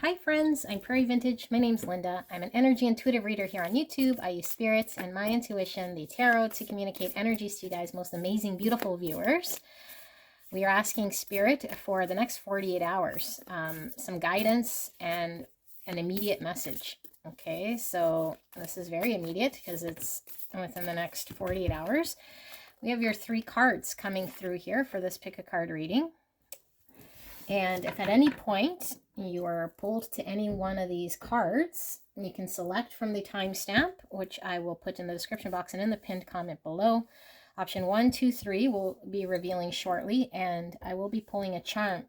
Hi friends, I'm Prairie Vintage. My name's Linda. I'm an energy intuitive reader here on YouTube. I use spirits and my intuition, the tarot, to communicate energies to you guys, most amazing, beautiful viewers. We are asking Spirit for the next 48 hours, some guidance and an immediate message. Okay, so this is very immediate because it's within the next 48 hours. We have your 3 cards coming through here for this pick a card reading. And if at any point you are pulled to any one of these cards, you can select from the timestamp, which I will put in the description box and in the pinned comment below. Option 1, 2, 3 will be revealing shortly, and I will be pulling a charm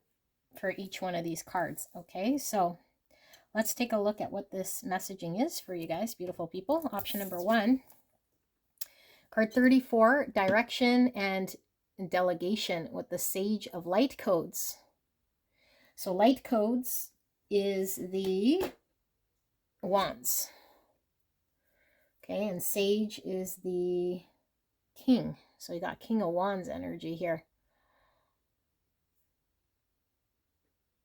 for each one of these cards. Okay, so let's take a look at what this messaging is for you guys, beautiful people. Option number 1, card 34, direction and delegation with the Sage of Light codes. So light codes is the wands. Okay, and sage is the king. So you got King of Wands energy here.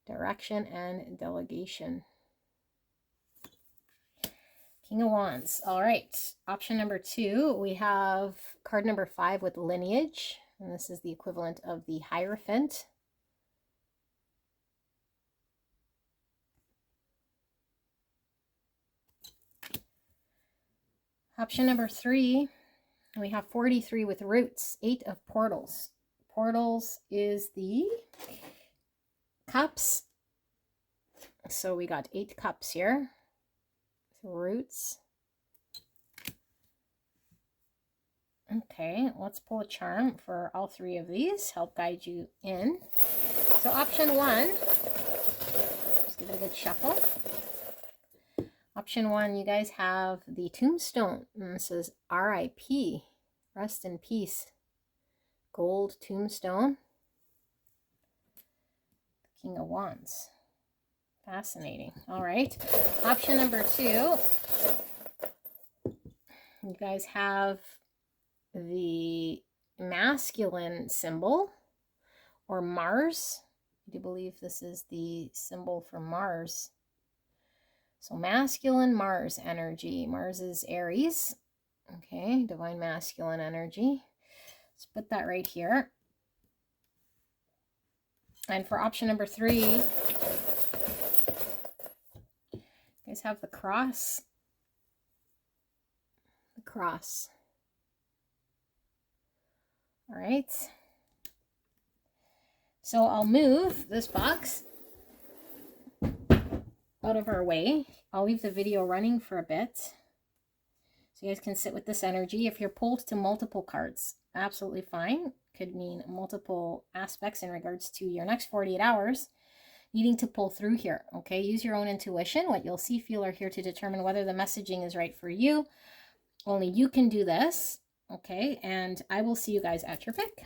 Direction and delegation. King of Wands. All right. Option number 2, we have card number 5 with lineage. And this is the equivalent of the Hierophant. Option number 3, we have 43 with roots, 8 of portals. Portals is the cups. So we got 8 cups here. Roots. Okay, let's pull a charm for all 3 of these. Help guide you in. So option 1, just give it a good shuffle. Option 1, you guys have the tombstone. And this is R.I.P. Rest in peace. Gold tombstone. The King of Wands. Fascinating. All right. Option number 2, you guys have the masculine symbol, or Mars. I do believe this is the symbol for Mars. So masculine Mars energy. Mars is Aries. Okay, divine masculine energy. Let's put that right here. And for option number 3, you guys have the cross. The cross. All right. So I'll move this box out of our way. I'll leave the video running for a bit so you guys can sit with this energy. If you're pulled to multiple cards, absolutely fine. Could mean multiple aspects in regards to your next 48 hours needing to pull through here. Okay, use your own intuition. What you'll see, feel, or hear to determine whether the messaging is right for you. Only you can do this. Okay, and I will see you guys at your pick.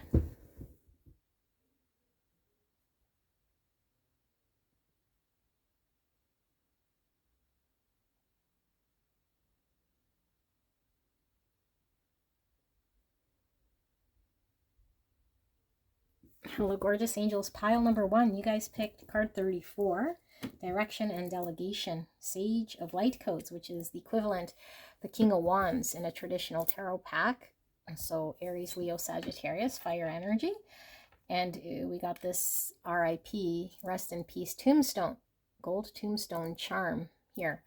Hello, gorgeous angels. Pile number 1, you guys picked card 34, direction and delegation, Sage of Light codes, which is the equivalent, the King of Wands in a traditional tarot pack. So Aries, Leo, Sagittarius, fire energy. And we got this R.I.P., rest in peace tombstone, gold tombstone charm here.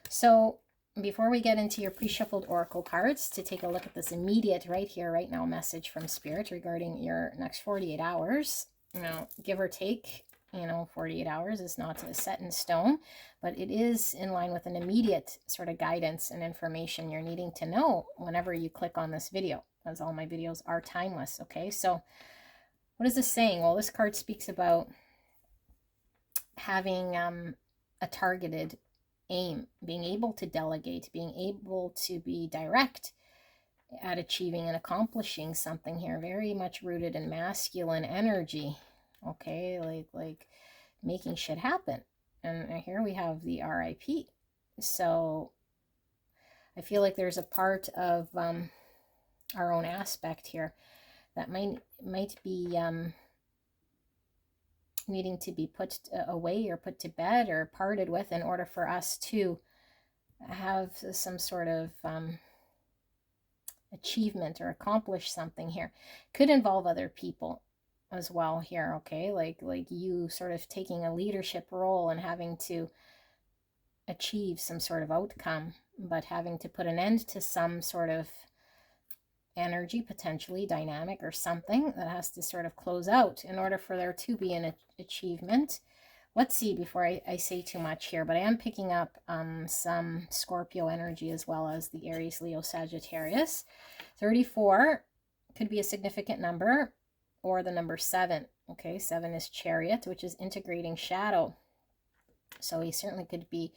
So before we get into your pre-shuffled oracle cards to take a look at this immediate right here, right now message from Spirit regarding your next 48 hours, you know, give or take, 48 hours is not set in stone, but it is in line with an immediate sort of guidance and information you're needing to know whenever you click on this video, as all my videos are timeless. Okay, so what is this saying? Well, this card speaks about having a targeted aim, being able to delegate, being able to be direct at achieving and accomplishing something here, very much rooted in masculine energy. Okay, like making shit happen. And here we have the R.I.P. So I feel like there's a part of our own aspect here that might be needing to be put away or put to bed or parted with in order for us to have some sort of achievement or accomplish something here. Could involve other people as well here, okay? Like you sort of taking a leadership role and having to achieve some sort of outcome, but having to put an end to some sort of energy, potentially dynamic or something that has to sort of close out in order for there to be an achievement. Let's see before I say too much here, but I am picking up some Scorpio energy as well as the Aries, Leo, Sagittarius. 34 could be a significant number, or the number 7. Okay, 7 is Chariot, which is integrating shadow. So he certainly could be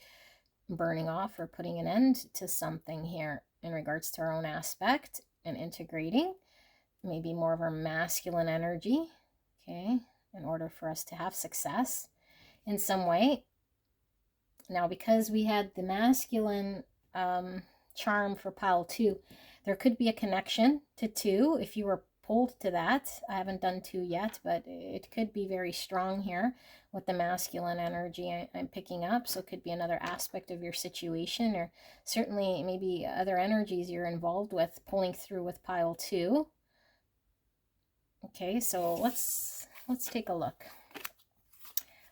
burning off or putting an end to something here in regards to our own aspect and integrating maybe more of our masculine energy, okay, in order for us to have success in some way. Now, because we had the masculine charm for pile 2, there could be a connection to 2 if you were pulled to that. I haven't done 2 yet, but it could be very strong here with the masculine energy I'm picking up. So it could be another aspect of your situation, or certainly maybe other energies you're involved with pulling through with pile 2. Okay, so let's take a look.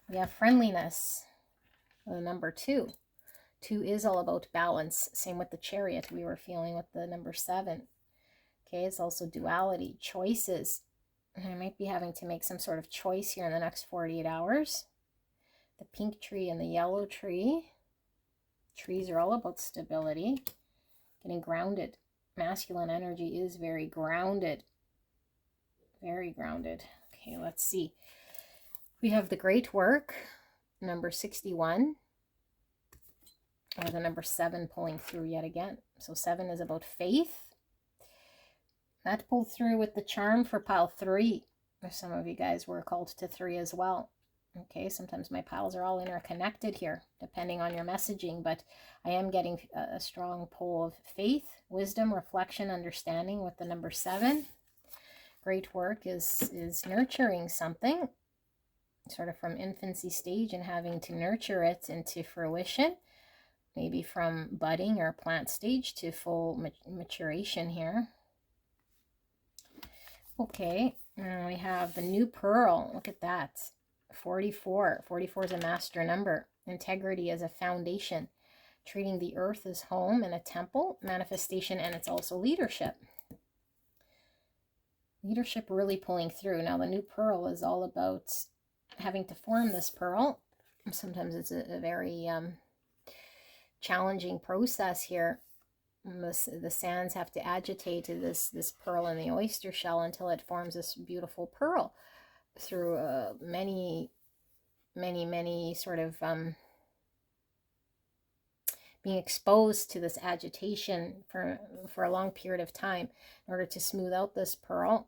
We have friendliness, the number 2. 2 is all about balance. Same with the Chariot we were feeling with the number 7. Okay, it's also duality, choices. I might be having to make some sort of choice here in the next 48 hours. The pink tree and the yellow tree. Trees are all about stability, getting grounded. Masculine energy is very grounded. Very grounded. Okay, let's see. We have the great work, number 61, or the number 7 pulling through yet again. So 7 is about faith. That pulled through with the charm for pile 3. Some of you guys were called to 3 as well. Okay, sometimes my piles are all interconnected here, depending on your messaging, but I am getting a strong pull of faith, wisdom, reflection, understanding with the number 7. Great work is nurturing something, sort of from infancy stage and having to nurture it into fruition, maybe from budding or plant stage to full maturation here. Okay, and we have the new pearl. Look at that. 44. 44 is a master number. Integrity as a foundation. Treating the earth as home and a temple. Manifestation, and it's also leadership. Leadership really pulling through. Now, the new pearl is all about having to form this pearl. Sometimes it's a very challenging process here. The sands have to agitate this pearl in the oyster shell until it forms this beautiful pearl through many sort of being exposed to this agitation for a long period of time in order to smooth out this pearl.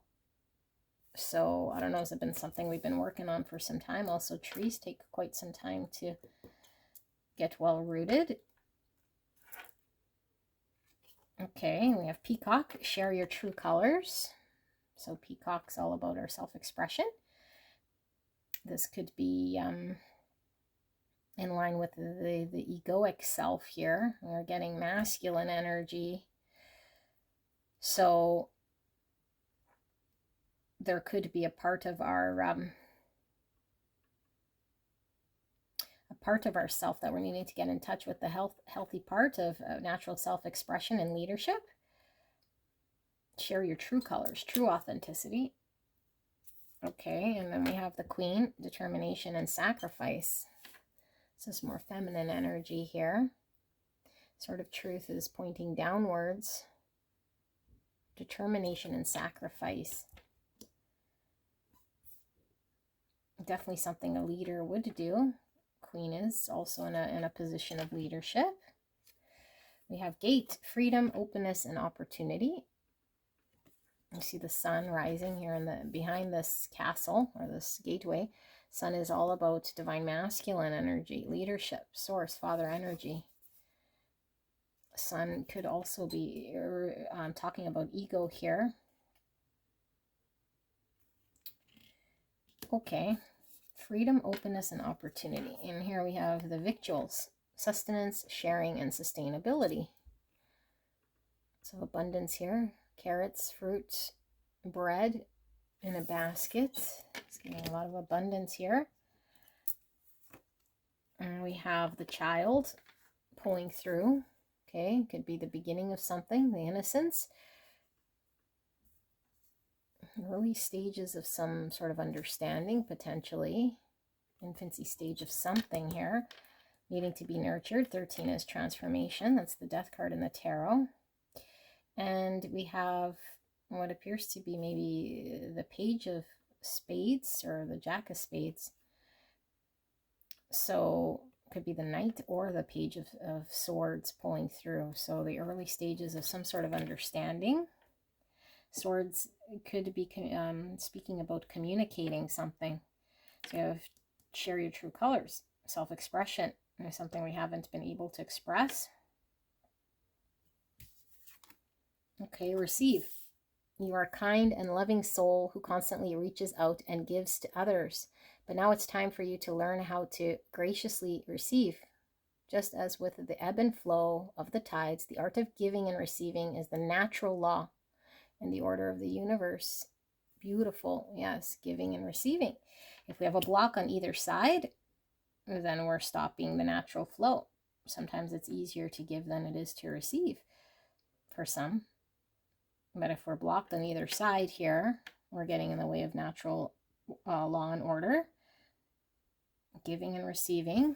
So I don't know, has it been something we've been working on for some time? Also, trees take quite some time to get well rooted. Okay, we have peacock, share your true colors. So peacock's all about our self-expression. This could be in line with the egoic self here. We're getting masculine energy. So there could be a part of our self that we're needing to get in touch with, the healthy part of natural self-expression and leadership. Share your true colors, true authenticity. Okay, and then we have the Queen, determination and sacrifice. This is more feminine energy here. Sort of truth is pointing downwards. Determination and sacrifice. Definitely something a leader would do. Queen is also in a position of leadership. We have gate, freedom, openness, and opportunity. You see the sun rising here behind this castle or this gateway. Sun is all about divine masculine energy, leadership, source, father energy. Sun could also be talking about ego here. Okay, freedom, openness, and opportunity. And here we have the victuals, sustenance, sharing, and sustainability. So abundance here, carrots, fruit, bread in a basket. It's getting a lot of abundance here. And we have the child pulling through. Okay, could be the beginning of something, the innocence. Early stages of some sort of understanding, potentially. Infancy stage of something here. Needing to be nurtured. 13 is transformation. That's the death card in the tarot. And we have what appears to be maybe the page of spades or the jack of spades. So could be the knight or the page of swords pulling through. So the early stages of some sort of understanding. Swords could be speaking about communicating something. So you have share your true colors, self-expression. There's something we haven't been able to express. Okay, receive. You are a kind and loving soul who constantly reaches out and gives to others. But now it's time for you to learn how to graciously receive. Just as with the ebb and flow of the tides, the art of giving and receiving is the natural law and the order of the universe. Beautiful. Yes, giving and receiving. If we have a block on either side, then we're stopping the natural flow. Sometimes it's easier to give than it is to receive for some. But if we're blocked on either side here, we're getting in the way of natural law and order. Giving and receiving.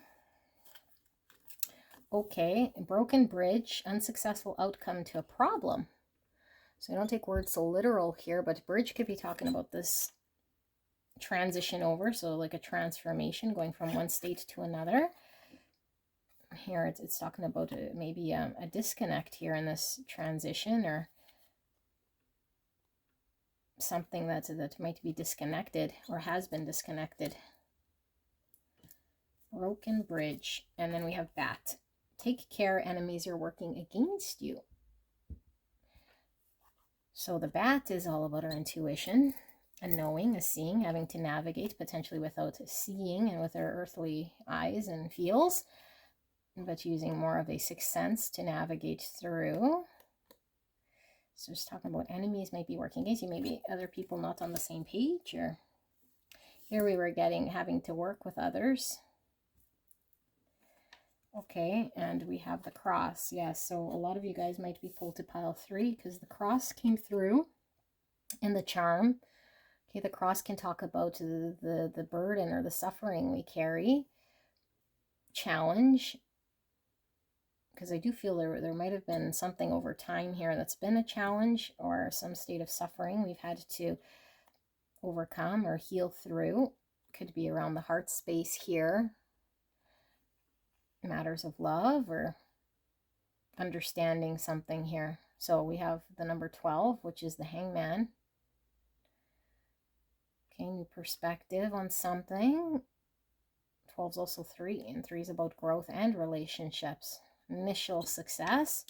Okay, broken bridge, unsuccessful outcome to a problem. So I don't take words so literal here, but bridge could be talking about this transition over. So like a transformation going from one state to another. Here it's talking about maybe a disconnect here in this transition, or something that might be disconnected or has been disconnected. Broken bridge. And then we have bat. Take care, enemies are working against you. So the bat is all about our intuition, a knowing, a seeing, having to navigate potentially without seeing and with our earthly eyes and feels, but using more of a sixth sense to navigate through. So just talking about enemies might be working against you, maybe other people not on the same page, or here we were having to work with others. Okay, and we have the cross. Yes, so a lot of you guys might be pulled to pile 3 because the cross came through in the charm. Okay, the cross can talk about the burden or the suffering we carry. Challenge. Because I do feel there might have been something over time here that's been a challenge or some state of suffering we've had to overcome or heal through. Could be around the heart space here. Matters of love or understanding something here. So we have the number 12, which is the hangman. Okay, new perspective on something. 12 is also 3, and 3 is about growth and relationships. Initial success.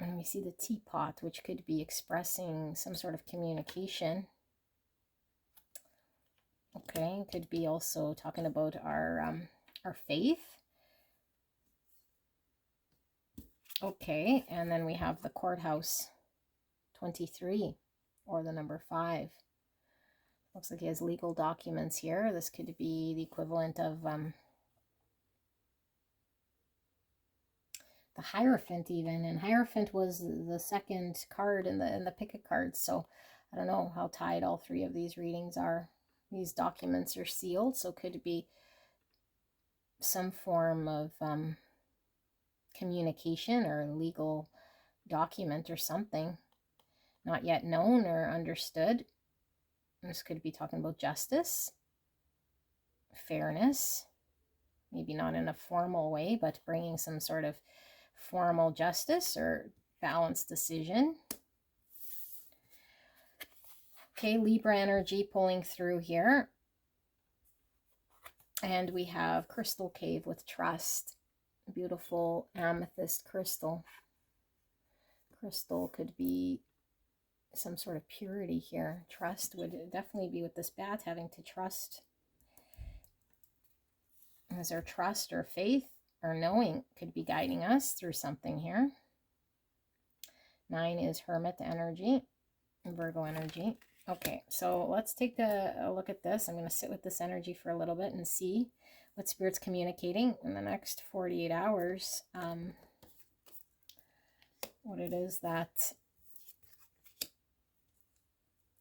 And we see the teapot, which could be expressing some sort of communication. Okay, could be also talking about our faith. Okay, and then we have the courthouse, 23, or the number 5. Looks like he has legal documents here. This could be the equivalent of the Hierophant even, and Hierophant was the second card in the pick a cards. So I don't know how tied all 3 of these readings are. These documents are sealed, so could be some form of communication or legal document or something not yet known or understood. This could be talking about justice, fairness, maybe not in a formal way, but bringing some sort of formal justice or balanced decision. Okay, Libra energy pulling through here. And we have Crystal Cave with trust. Beautiful amethyst crystal. Crystal could be some sort of purity here. Trust would definitely be with this bat, having to trust. Is there trust or faith or knowing could be guiding us through something here? 9 is Hermit energy, Virgo energy. Okay, so let's take a look at this. I'm going to sit with this energy for a little bit and see what Spirit's communicating in the next 48 hours. What it is that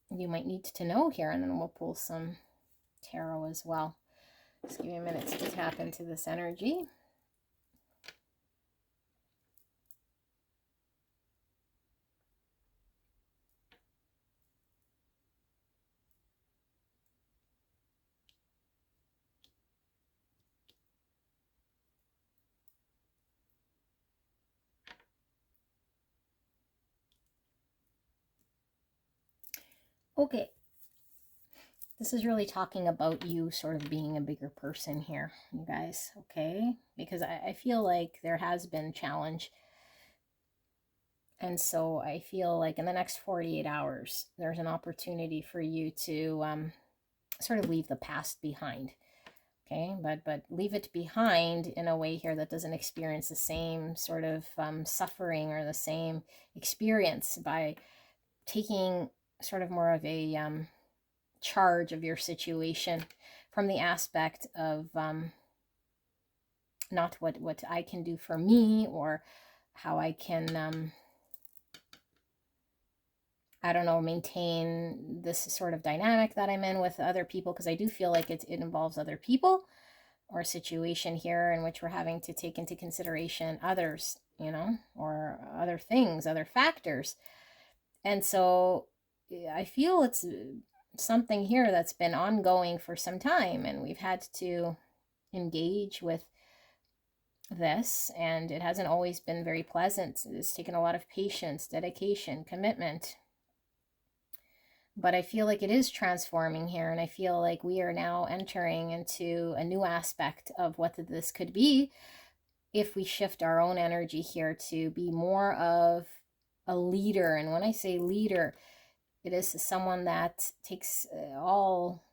you might need to know here, and then we'll pull some tarot as well. Just give me a minute to tap into this energy. Okay, this is really talking about you sort of being a bigger person here, you guys, okay? Because I feel like there has been challenge. And so I feel like in the next 48 hours, there's an opportunity for you to sort of leave the past behind, okay? But leave it behind in a way here that doesn't experience the same sort of suffering or the same experience, by taking sort of more of a charge of your situation from the aspect of not what I can do for me, or how I can I don't know, maintain this sort of dynamic that I'm in with other people, because I do feel like it involves other people, or a situation here in which we're having to take into consideration others, you know, or other things, other factors. And so I feel it's something here that's been ongoing for some time, and we've had to engage with this, and it hasn't always been very pleasant. It's taken a lot of patience, dedication, commitment. But I feel like it is transforming here, and I feel like we are now entering into a new aspect of what this could be if we shift our own energy here to be more of a leader. And when I say leader, it is someone that takes all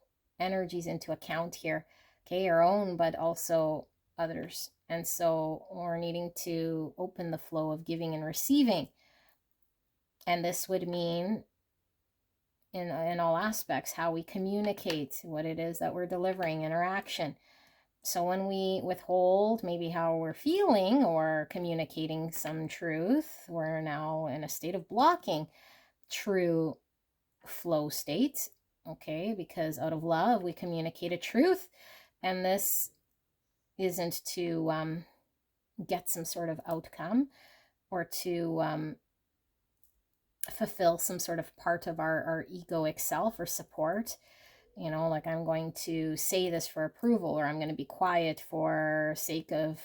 energies into account here, okay, our own, but also others. And so we're needing to open the flow of giving and receiving. And this would mean in all aspects, how we communicate, what it is that we're delivering, interaction. So when we withhold maybe how we're feeling or communicating some truth, we're now in a state of blocking true flow state, okay? Because out of love, we communicate a truth, and this isn't to get some sort of outcome, or to fulfill some sort of part of our egoic self or support. You know, like I'm going to say this for approval, or I'm going to be quiet for sake of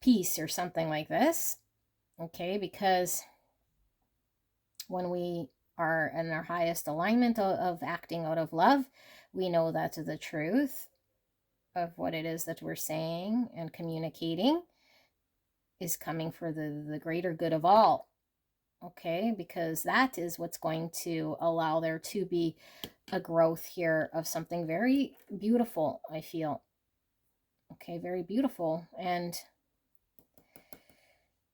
peace, or something like this. Okay, because when we are in our highest alignment of acting out of love, we know that the truth of what it is that we're saying and communicating is coming for the greater good of all. Okay, because that is what's going to allow there to be a growth here of something very beautiful, I feel. Okay, very beautiful. And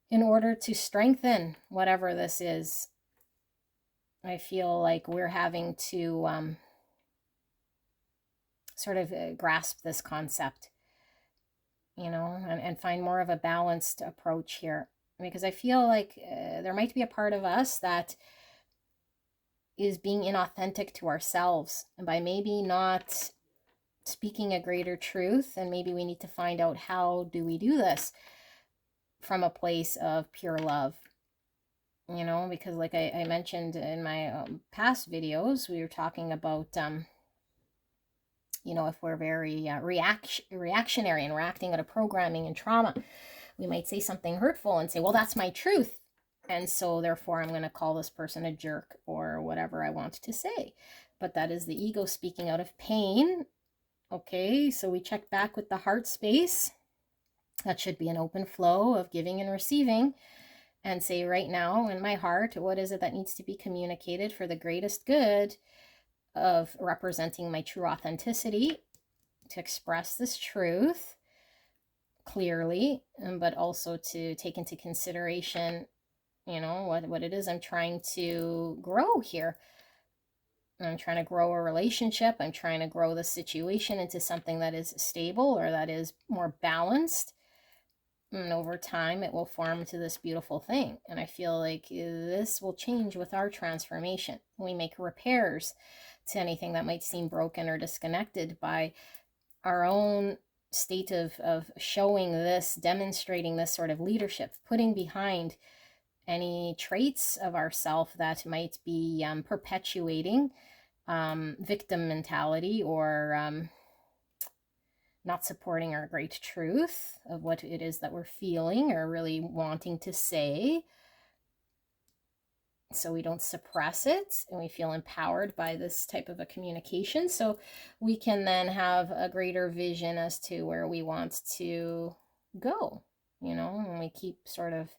in order to strengthen whatever this is, I feel like we're having to sort of grasp this concept, you know, and find more of a balanced approach here. Because I feel like there might be a part of us that is being inauthentic to ourselves, and by maybe not speaking a greater truth, and maybe we need to find out how do we do this from a place of pure love, you know, because like I mentioned in my past videos, we were talking about you know, if we're very reactionary and we're acting out of programming and trauma, we might say something hurtful and say, well, that's my truth, and so therefore I'm going to call this person a jerk, or whatever I want to say. But that is the ego speaking out of pain. Okay, so we check back with the heart space. That should be an open flow of giving and receiving. and say right now in my heart, what is it that needs to be communicated for the greatest good of representing my true authenticity, to express this truth clearly, but also to take into consideration, what it is I'm trying to grow here. I'm trying to grow a relationship. I'm trying to grow the situation into something that is stable or that is more balanced. And over time, it will form to this beautiful thing. And I feel like this will change with our transformation. We make repairs to anything that might seem broken or disconnected by our own state of showing this, demonstrating this sort of leadership, putting behind any traits of ourself that might be perpetuating victim mentality, or not supporting our great truth of what it is that we're feeling or really wanting to say. So we don't suppress it, and we feel empowered by this type of a communication. So we can then have a greater vision as to where we want to go, and we keep sort of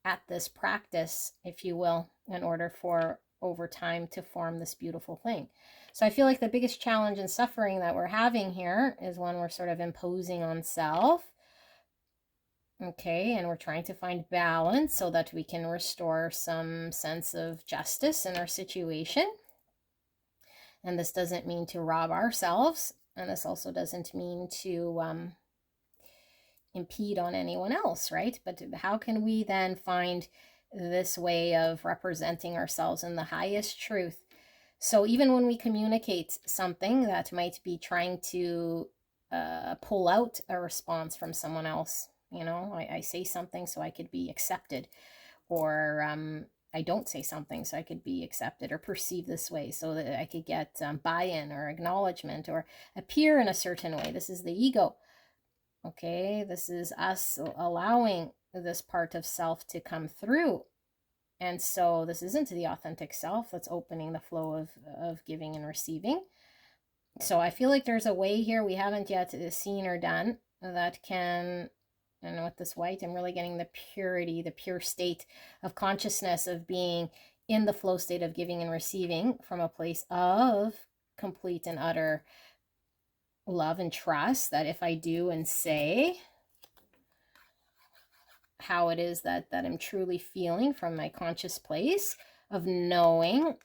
at this practice, if you will, in order for over time to form this beautiful thing. So I feel like the biggest challenge and suffering that we're having here is when we're sort of imposing on self. Okay, and we're trying to find balance so that we can restore some sense of justice in our situation. And this doesn't mean to rob ourselves, and this also doesn't mean to impede on anyone else, right? But how can we then find this way of representing ourselves in the highest truth? So even when we communicate something that might be trying to pull out a response from someone else, I say something so I could be accepted, or I don't say something so I could be accepted or perceived this way so that I could get buy-in or acknowledgement or appear in a certain way. This is the ego. Okay, this is us allowing this part of self to come through. And so this isn't the authentic self that's opening the flow of giving and receiving. So I feel like there's a way here we haven't yet seen or done that can, and with this white, I'm really getting the purity, the pure state of consciousness of being in the flow state of giving and receiving from a place of complete and utter love and trust, that if I do and say how it is that I'm truly feeling from my conscious place of knowing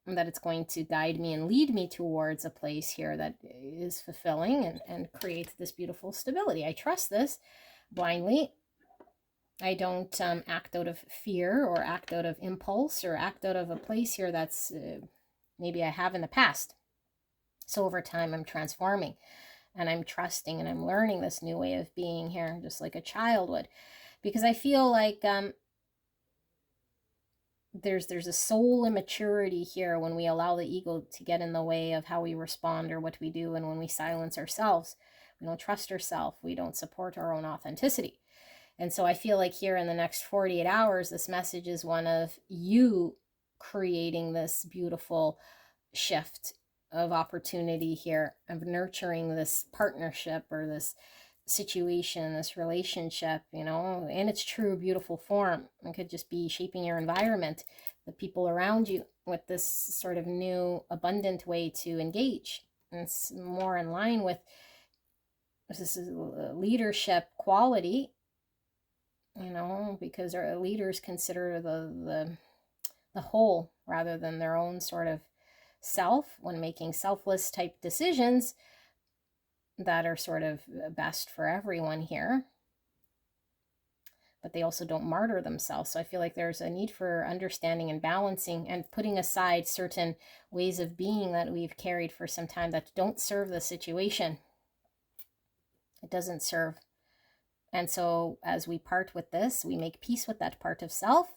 that it's going to guide me and lead me towards a place here that is fulfilling and create this beautiful stability. I trust this blindly. I don't act out of fear or act out of impulse or act out of a place here that's maybe I have in the past. So over time, I'm transforming and I'm trusting and I'm learning this new way of being here, just like a child would. Because I feel like there's a soul immaturity here when we allow the ego to get in the way of how we respond or what we do, and when we silence ourselves. We don't trust ourselves. We don't support our own authenticity. And so I feel like here in the next 48 hours, this message is one of you creating this beautiful shift of opportunity here, of nurturing this partnership or this situation, this relationship, in its true beautiful form. It could just be shaping your environment, the people around you, with this sort of new abundant way to engage. And it's more in line with this is leadership quality, because our leaders consider the whole rather than their own sort of self when making selfless type decisions that are sort of best for everyone here. But they also don't martyr themselves. So I feel like there's a need for understanding and balancing and putting aside certain ways of being that we've carried for some time that don't serve the situation. It doesn't serve. And so as we part with this, we make peace with that part of self,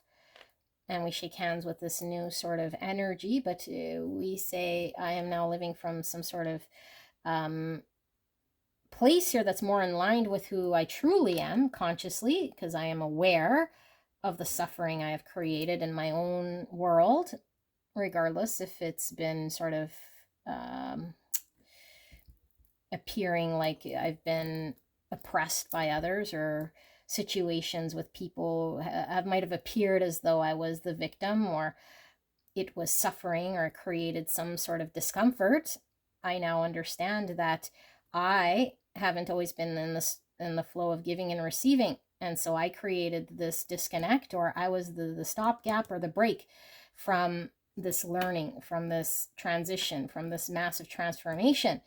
and we shake hands with this new sort of energy. But we say, I am now living from some sort of place here that's more in line with who I truly am consciously, because I am aware of the suffering I have created in my own world, regardless if it's been sort of appearing like I've been oppressed by others or situations with people might have appeared as though I was the victim, or it was suffering, or created some sort of discomfort. I now understand that I haven't always been in the flow of giving and receiving. And so I created this disconnect, or I was the stopgap or the break from this learning, from this transition, from this massive transformation,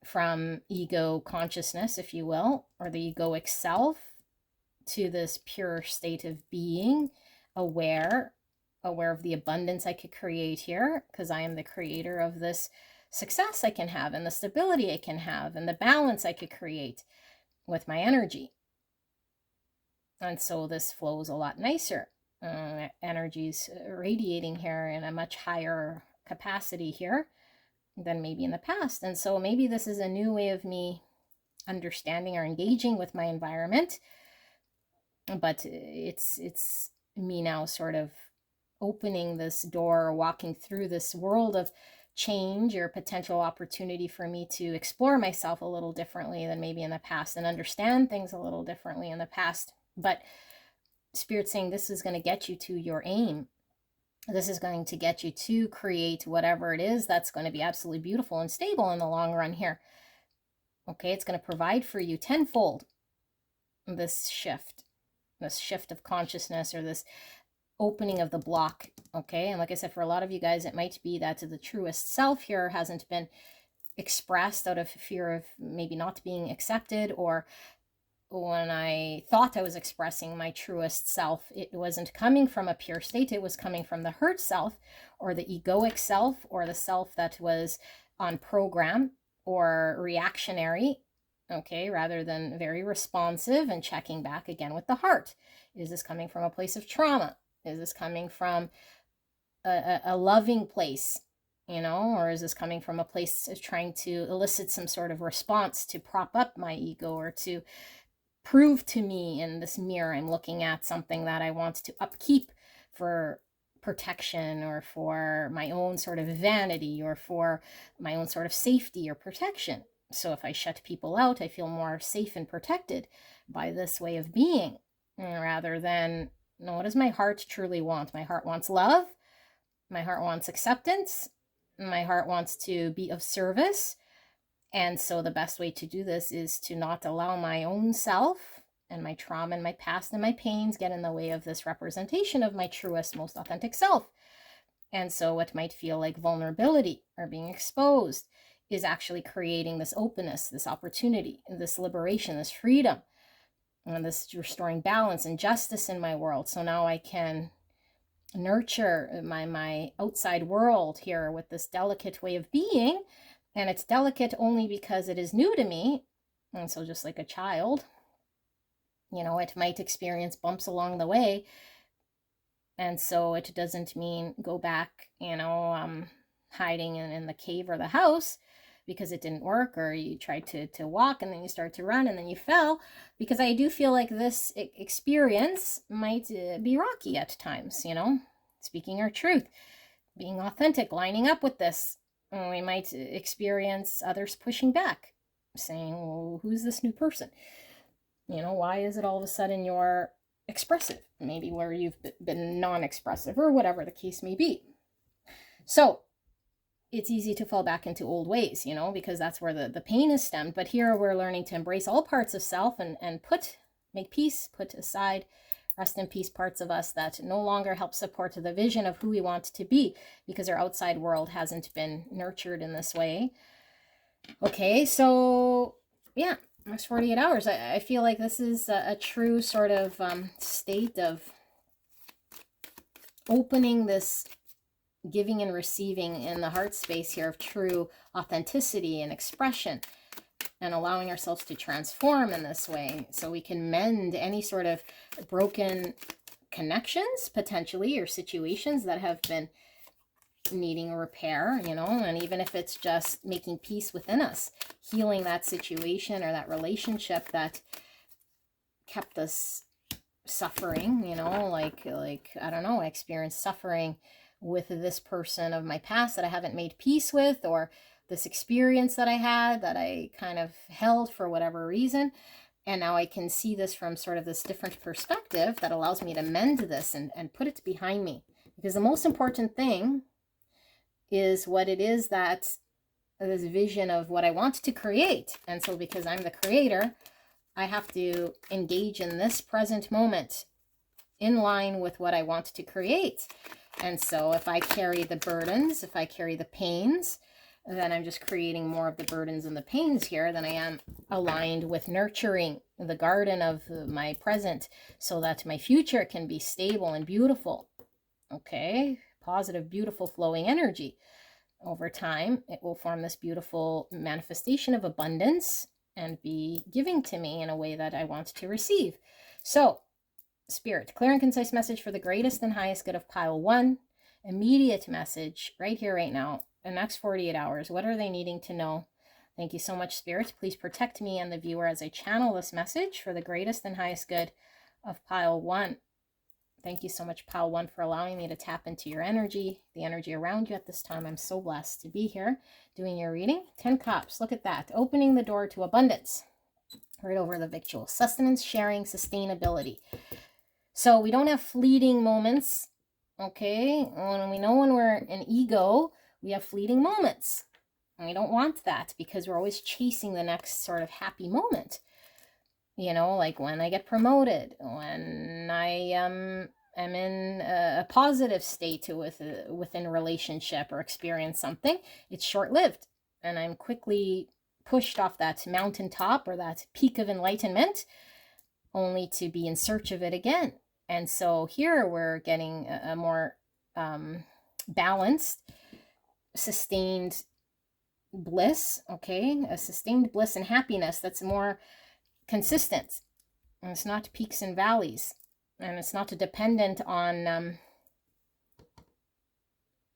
from ego consciousness, if you will, or the egoic self, to this pure state of being, aware of the abundance I could create here, because I am the creator of this success I can have, and the stability I can have, and the balance I could create with my energy. And so this flows a lot nicer. Energy's radiating here in a much higher capacity here than maybe in the past. And so maybe this is a new way of me understanding or engaging with my environment, but it's me now sort of opening this door, walking through this world of change, or potential opportunity for me to explore myself a little differently than maybe in the past, and understand things a little differently in the past. But Spirit's saying this is going to get you to your aim. This is going to get you to create whatever it is that's going to be absolutely beautiful and stable in the long run here. Okay, it's going to provide for you tenfold this shift of consciousness, or this opening of the block. Okay, and like I said, for a lot of you guys, it might be that the truest self here hasn't been expressed out of fear of maybe not being accepted, or when I thought I was expressing my truest self, it wasn't coming from a pure state. It was coming from the hurt self, or the egoic self, or the self that was on program or reactionary, okay, rather than very responsive and checking back again with the heart. Is this coming from a place of trauma? Is this coming from a loving place, or is this coming from a place of trying to elicit some sort of response to prop up my ego, or to prove to me in this mirror I'm looking at something that I want to upkeep for protection, or for my own sort of vanity, or for my own sort of safety or protection? So if I shut people out, I feel more safe and protected by this way of being, rather than, what does my heart truly want? My heart wants love. My heart wants acceptance. My heart wants to be of service. And so the best way to do this is to not allow my own self and my trauma and my past and my pains get in the way of this representation of my truest, most authentic self. And so what might feel like vulnerability or being exposed is actually creating this openness, this opportunity, this liberation, this freedom, and this restoring balance and justice in my world. So now I can nurture my outside world here with this delicate way of being. And it's delicate only because it is new to me. And so just like a child, it might experience bumps along the way. And so it doesn't mean go back, hiding in the cave or the house because it didn't work, or you tried to walk and then you start to run and then you fell. Because I do feel like this experience might be rocky at times, speaking our truth, being authentic, lining up with this. We might experience others pushing back, saying, well, who's this new person? Why is it all of a sudden you're expressive? Maybe where you've been non-expressive, or whatever the case may be. So it's easy to fall back into old ways, because that's where the pain is stemmed. But here we're learning to embrace all parts of self and make peace, put aside, rest in peace parts of us that no longer help support the vision of who we want to be, because our outside world hasn't been nurtured in this way. Okay, so yeah, next 48 hours. I feel like this is a true sort of state of opening this giving and receiving in the heart space here of true authenticity and expression, and allowing ourselves to transform in this way so we can mend any sort of broken connections potentially, or situations that have been needing a repair, and even if it's just making peace within us, healing that situation or that relationship that kept us suffering, like I don't know, I experienced suffering with this person of my past that I haven't made peace with, or this experience that I had that I kind of held for whatever reason. And now I can see this from sort of this different perspective that allows me to mend this and put it behind me. Because the most important thing is what it is that this vision of what I want to create. And so because I'm the creator, I have to engage in this present moment in line with what I want to create. And so if I carry the burdens, if I carry the pains, then I'm just creating more of the burdens and the pains here than I am aligned with nurturing the garden of my present so that my future can be stable and beautiful. Okay, positive, beautiful, flowing energy. Over time, it will form this beautiful manifestation of abundance and be giving to me in a way that I want to receive. So, Spirit, clear and concise message for the greatest and highest good of pile 1. Immediate message right here, right now, the next 48 hours. What are they needing to know? Thank you so much, Spirit. Please protect me and the viewer as I channel this message for the greatest and highest good of pile 1. Thank you so much, pile 1, for allowing me to tap into your energy, the energy around you at this time. I'm so blessed to be here doing your reading. 10 cups, look at that. Opening the door to abundance. Right over the victual. Sustenance, sharing, sustainability. So we don't have fleeting moments, okay? When we know when we're an ego, we have fleeting moments. And we don't want that because we're always chasing the next sort of happy moment. You know, like when I get promoted, when I am in a positive state within a relationship or experience something, it's short-lived. And I'm quickly pushed off that mountaintop or that peak of enlightenment only to be in search of it again. And so here we're getting a more balanced, sustained bliss, okay? A sustained bliss and happiness that's more consistent. And it's not peaks and valleys. And it's not dependent on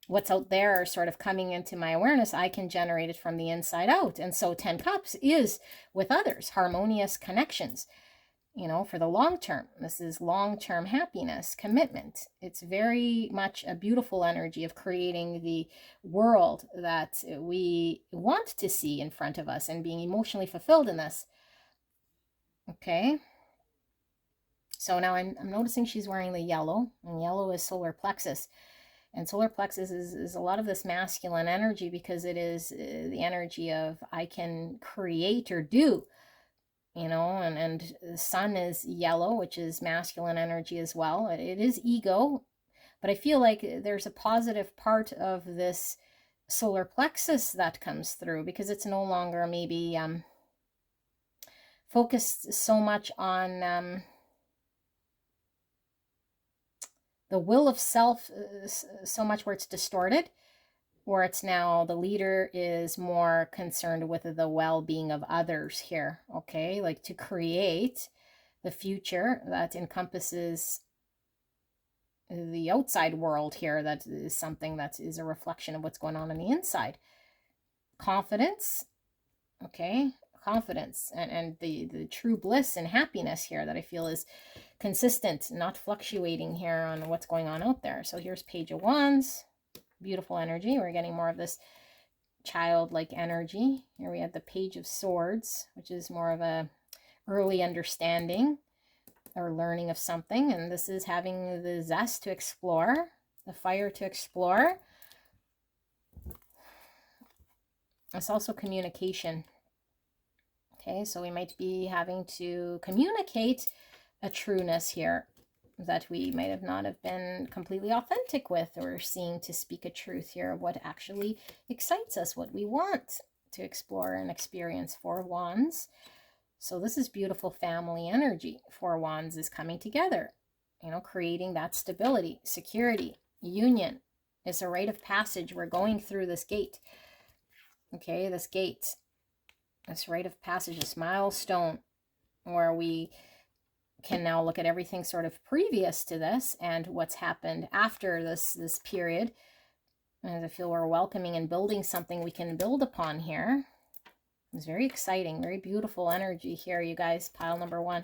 what's out there sort of coming into my awareness. I can generate it from the inside out. And so 10 cups is with others, harmonious connections. You know, for the long term. This is long-term happiness, commitment. It's very much a beautiful energy of creating the world that we want to see in front of us and being emotionally fulfilled in this. Okay. So now I'm noticing she's wearing the yellow, and yellow is solar plexus. And solar plexus is a lot of this masculine energy because it is the energy of I can create or do. You know, and the sun is yellow, which is masculine energy as well. It is ego, but I feel like there's a positive part of this solar plexus that comes through because it's no longer maybe focused so much on the will of self, so much where it's distorted, where it's now the leader is more concerned with the well-being of others here, okay? Like to create the future that encompasses the outside world here, that is something that is a reflection of what's going on the inside. Confidence, okay? Confidence and the true bliss and happiness here that I feel is consistent, not fluctuating here on what's going on out there. So here's Page of Wands. Beautiful energy. We're getting more of this childlike energy. Here we have the Page of Swords, which is more of a early understanding or learning of something. And this is having the zest to explore, the fire to explore. It's also communication. Okay, so we might be having to communicate a trueness here that we might have not have been completely authentic with, or seeing to speak a truth here of what actually excites us, what we want to explore and experience. 4 Wands. So this is beautiful family energy. 4 Wands is coming together, you know, creating that stability, security, union. It's a rite of passage. We're going through this gate. Okay, this gate, this rite of passage, this milestone where we can now look at everything sort of previous to this and what's happened after this period. And I feel we're welcoming and building something we can build upon here. It's very exciting, very beautiful energy here, you guys. Pile number 1,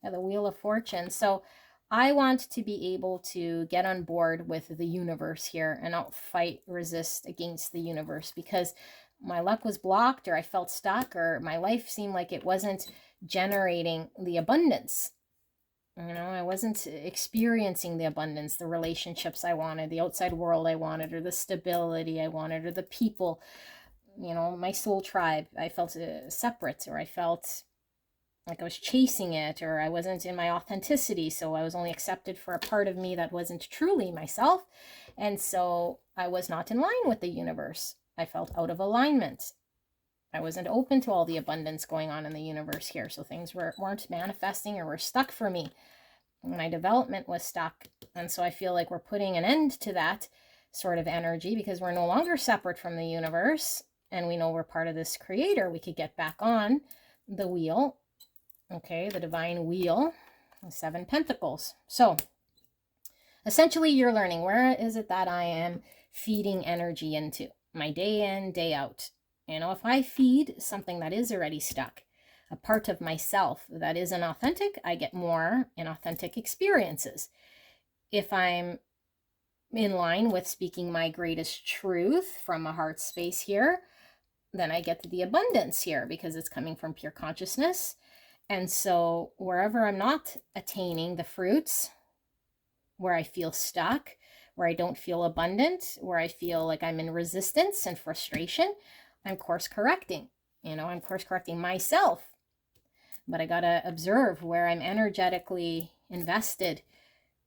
yeah, the Wheel of Fortune. So I want to be able to get on board with the universe here and not fight, resist against the universe, because my luck was blocked, or I felt stuck, or my life seemed like it wasn't generating the abundance. You know, I wasn't experiencing the abundance, the relationships I wanted, the outside world I wanted, or the stability I wanted, or the people, you know, my soul tribe. I felt separate, or I felt like I was chasing it, or I wasn't in my authenticity. So I was only accepted for a part of me that wasn't truly myself. And so I was not in line with the universe. I felt out of alignment. I wasn't open to all the abundance going on in the universe here. So things weren't manifesting or were stuck for me. My development was stuck. And so I feel like we're putting an end to that sort of energy because we're no longer separate from the universe. And we know we're part of this creator. We could get back on the wheel. Okay, the divine wheel, 7 pentacles. So essentially you're learning, where is it that I am feeding energy into? My day in, day out. You know, if I feed something that is already stuck, a part of myself that is inauthentic, I get more inauthentic experiences. If I'm in line with speaking my greatest truth from a heart space here, then I get the abundance here because it's coming from pure consciousness. And so wherever I'm not attaining the fruits, where I feel stuck, where I don't feel abundant, where I feel like I'm in resistance and frustration, I'm course correcting. You know, I'm course correcting myself. But I got to observe where I'm energetically invested,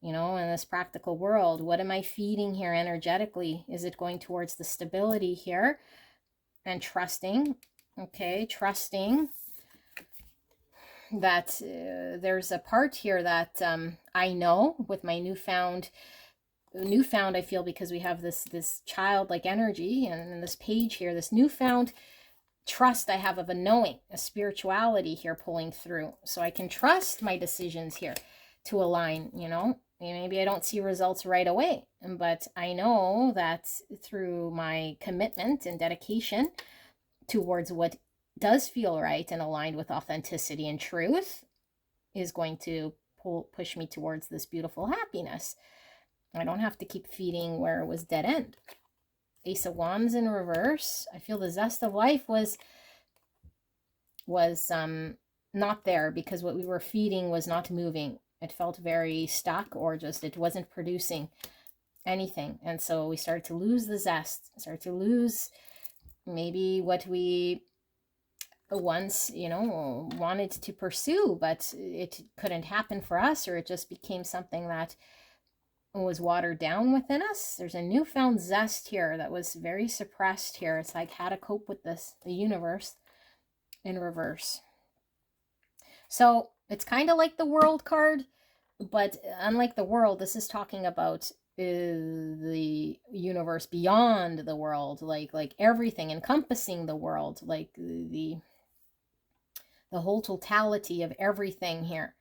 you know, in this practical world. What am I feeding here energetically? Is it going towards the stability here? And trusting, okay, trusting that there's a part here that I know with my newfound I feel, because we have this childlike energy, and in this page here, this newfound trust I have of a knowing, a spirituality here pulling through. So I can trust my decisions here to align, you know. Maybe I don't see results right away, but I know that through my commitment and dedication towards what does feel right and aligned with authenticity and truth is going to push me towards this beautiful happiness. I don't have to keep feeding where it was dead end. Ace of Wands in reverse. I feel the zest of life was not there because what we were feeding was not moving. It felt very stuck, or just it wasn't producing anything. And so we started to lose the zest, started to lose maybe what we once, you know, wanted to pursue, but it couldn't happen for us, or it just became something that was watered down within us. There's a newfound zest here that was very suppressed here. It's like how to cope with this, the universe in reverse. So it's kind of like the World card, but unlike the World, this is talking about the universe beyond the world, like everything encompassing the world, like the whole totality of everything here.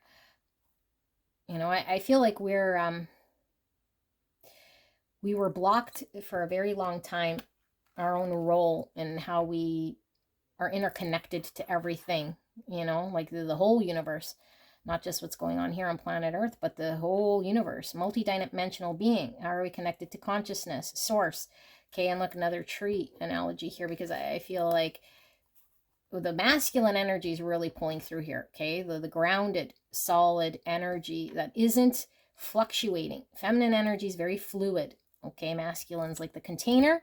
You know, I feel like we were blocked for a very long time, our own role in how we are interconnected to everything, you know, like the whole universe, not just what's going on here on planet Earth, but the whole universe, multi-dimensional being. How are we connected to consciousness, source? Okay, and look, another tree analogy here, because I feel like the masculine energy is really pulling through here, okay? The grounded, solid energy that isn't fluctuating. Feminine energy is very fluid, okay? Masculine's like the container.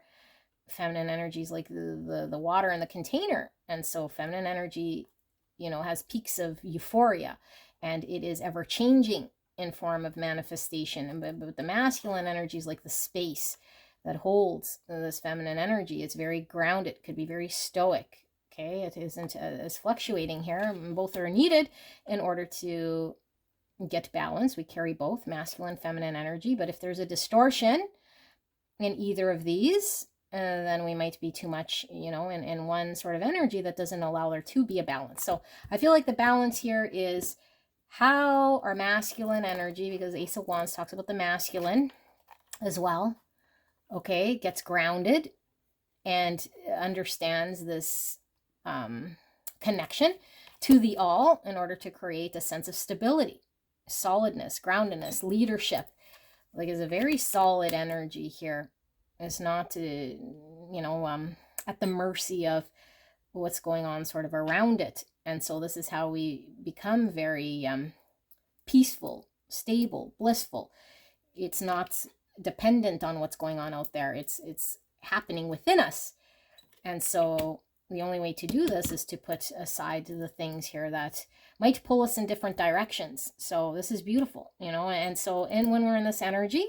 Feminine energy is like the water in the container. And so feminine energy, you know, has peaks of euphoria, and it is ever changing in form of manifestation. But the masculine energy is like the space that holds this feminine energy. It's very grounded, could be very stoic. Okay, it isn't as fluctuating here. Both are needed in order to get balance. We carry both masculine, feminine energy. But if there's a distortion in either of these, then we might be too much, you know, in one sort of energy that doesn't allow there to be a balance. So I feel like the balance here is how our masculine energy, because Ace of Wands talks about the masculine as well, okay, gets grounded and understands this connection to the all in order to create a sense of stability, solidness, groundedness, leadership. Like, is a very solid energy here. It's not, you know, at the mercy of what's going on sort of around it. And so this is how we become very peaceful, stable, blissful. It's not dependent on what's going on out there. It's happening within us. And so the only way to do this is to put aside the things here that might pull us in different directions. So this is beautiful, you know. And so, and when we're in this energy,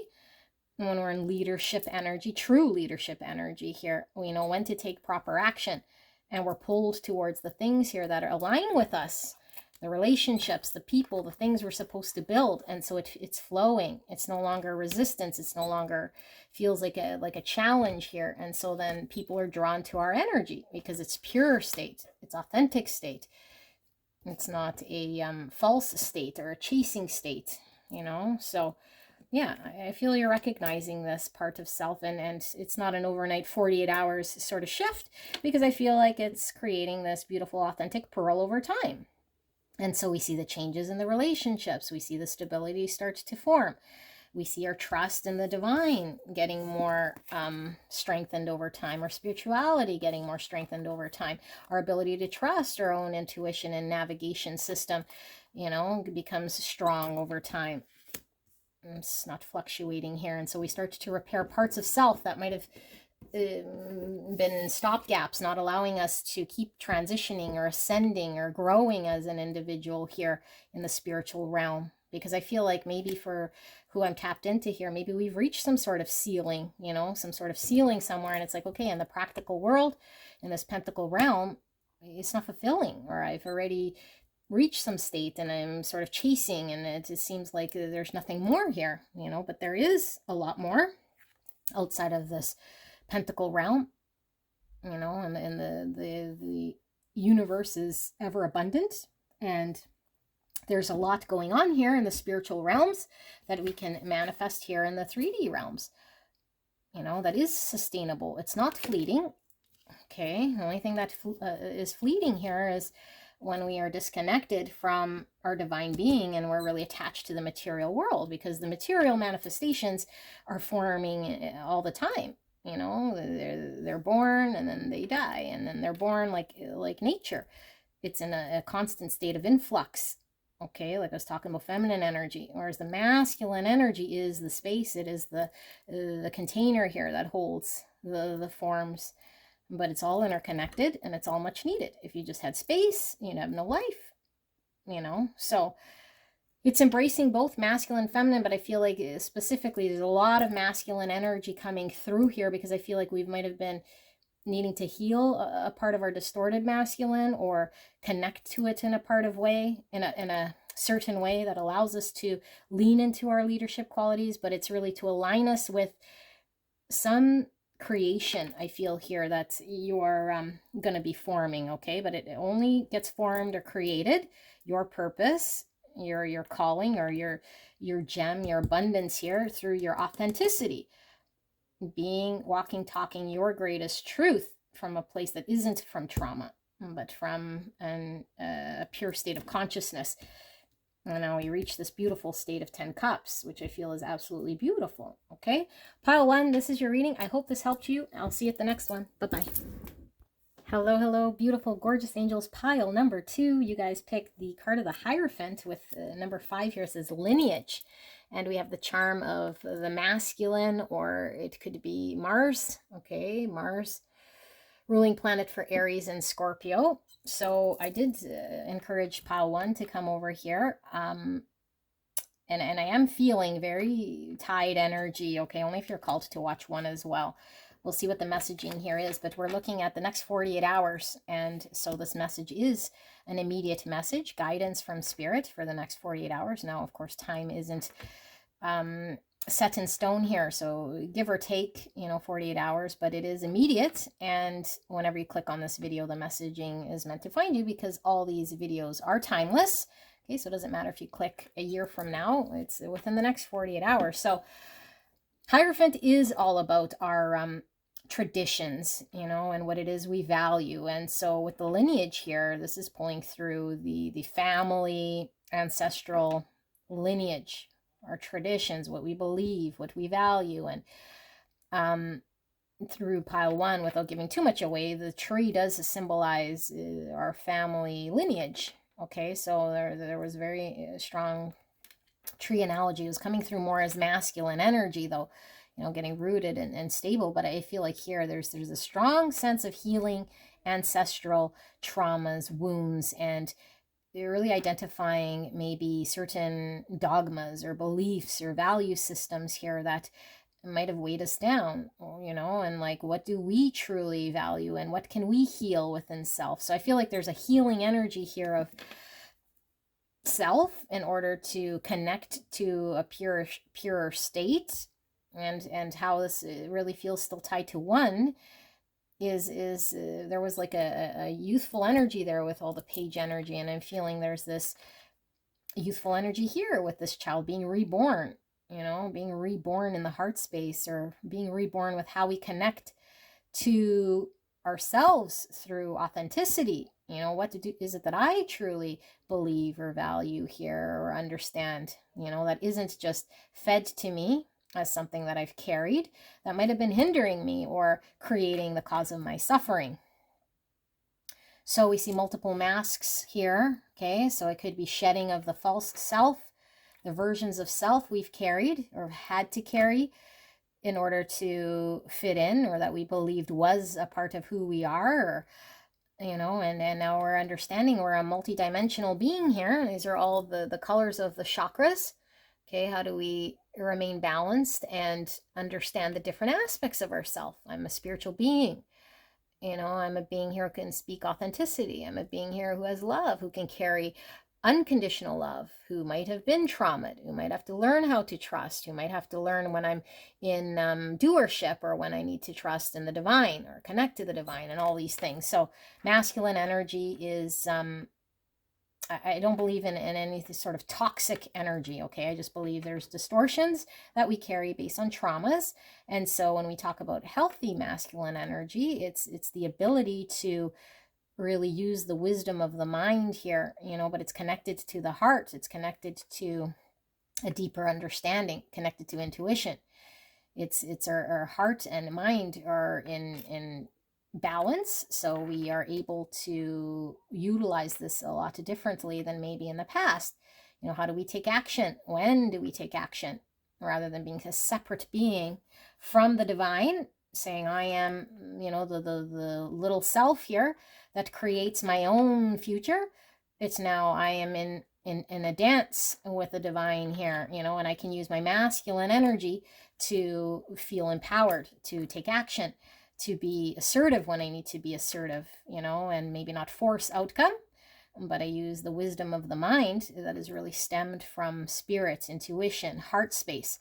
when we're in leadership energy, true leadership energy here, we know when to take proper action, and we're pulled towards the things here that are aligned with us, the relationships, the people, the things we're supposed to build. And so it's flowing. It's no longer resistance. It's no longer feels like a challenge here. And so then people are drawn to our energy because it's pure state. It's authentic state. It's not a false state or a chasing state, you know. So yeah, I feel you're recognizing this part of self, and it's not an overnight 48 hours sort of shift, because I feel like it's creating this beautiful authentic pearl over time. And so we see the changes in the relationships. We see the stability starts to form. We see our trust in the divine getting more strengthened over time. Our spirituality getting more strengthened over time. Our ability to trust our own intuition and navigation system, you know, becomes strong over time. It's not fluctuating here. And so we start to repair parts of self that might have been stopgaps, not allowing us to keep transitioning or ascending or growing as an individual here in the spiritual realm. Because I feel like maybe for who I'm tapped into here, maybe we've reached some sort of ceiling, you know, some sort of ceiling somewhere. And it's like, okay, in the practical world, in this pentacle realm, it's not fulfilling, or I've already reached some state and I'm sort of chasing, and it just seems like there's nothing more here, you know. But there is a lot more outside of this pentacle realm, you know, and the universe is ever abundant, and there's a lot going on here in the spiritual realms that we can manifest here in the 3D realms, you know, that is sustainable. It's not fleeting. Okay, the only thing that is fleeting here is when we are disconnected from our divine being and we're really attached to the material world, because the material manifestations are forming all the time. You know, they're born and then they die, and then they're born like nature. It's in a constant state of influx. Okay, like I was talking about feminine energy, whereas the masculine energy is the space. It is the container here that holds the forms. But it's all interconnected, and it's all much needed. If you just had space, you'd have no life, you know. So it's embracing both masculine and feminine, but I feel like specifically there's a lot of masculine energy coming through here, because I feel like we might have been needing to heal a part of our distorted masculine, or connect to it in a part of way, in a certain way that allows us to lean into our leadership qualities. But it's really to align us with some creation, I feel here, that you are going to be forming. Okay, but it only gets formed or created, your purpose, your calling, or your gem, your abundance here, through your authenticity, being, walking, talking your greatest truth from a place that isn't from trauma, but from a pure state of consciousness. And now we reach this beautiful state of 10 cups, which I feel is absolutely beautiful. Okay, pile 1, this is your reading. I hope this helped you. I'll see you at the next one. Bye-bye. Hello, hello, beautiful, gorgeous angels. Pile number 2, you guys picked the card of the Hierophant with number 5 here. It says lineage. And we have the charm of the masculine, or it could be Mars. Okay, Mars, ruling planet for Aries and Scorpio. So I did encourage pile 1 to come over here. And I am feeling very tied energy. Okay, only if you're called to watch 1 as well. We'll see what the messaging here is, but we're looking at the next 48 hours. And so this message is an immediate message, guidance from spirit for the next 48 hours. Now, of course, time isn't set in stone here, so give or take, you know, 48 hours, but it is immediate. And whenever you click on this video, the messaging is meant to find you, because all these videos are timeless. Okay, so it doesn't matter if you click a year from now, it's within the next 48 hours. So Hierophant is all about our traditions, you know, and what it is we value. And so with the lineage here, this is pulling through the family, ancestral lineage, our traditions, what we believe, what we value. And through pile one, without giving too much away, the tree does symbolize our family lineage. Okay, so there was very strong tree analogy. It was coming through more as masculine energy, though, you know, getting rooted and stable. But I feel like here there's a strong sense of healing ancestral traumas, wounds, and they're really identifying maybe certain dogmas or beliefs or value systems here that might have weighed us down, you know, and like, what do we truly value and what can we heal within self? So I feel like there's a healing energy here of self in order to connect to a purer state, and how this really feels still tied to one is there was like a youthful energy there with all the page energy, and I'm feeling there's this youthful energy here with this child being reborn, you know, being reborn in the heart space, or being reborn with how we connect to ourselves through authenticity. You know, what is it that I truly believe or value here or understand, you know, that isn't just fed to me as something that I've carried that might have been hindering me or creating the cause of my suffering. So we see multiple masks here. Okay, so it could be shedding of the false self, the versions of self we've carried or had to carry in order to fit in, or that we believed was a part of who we are, or, you know, and now we're understanding we're a multidimensional being here. These are all the colors of the chakras. Okay, how do we remain balanced and understand the different aspects of ourselves? I'm a spiritual being. You know, I'm a being here who can speak authenticity. I'm a being here who has love, who can carry unconditional love, who might have been traumatized, who might have to learn how to trust, who might have to learn when I'm in doership, or when I need to trust in the divine or connect to the divine, and all these things. So masculine energy is, I don't believe in any sort of toxic energy, okay? I just believe there's distortions that we carry based on traumas. And so when we talk about healthy masculine energy, it's the ability to really use the wisdom of the mind here, you know, but it's connected to the heart. It's connected to a deeper understanding, connected to intuition. It's our heart and mind are in balance, so we are able to utilize this a lot differently than maybe in the past. You know, how do we take action? When do we take action? Rather than being a separate being from the divine, saying I am, you know, the little self here that creates my own future. It's now I am in a dance with the divine here, you know, and I can use my masculine energy to feel empowered, to take action, to be assertive when I need to be assertive, you know, and maybe not force outcome, but I use the wisdom of the mind that is really stemmed from spirit, intuition, heart space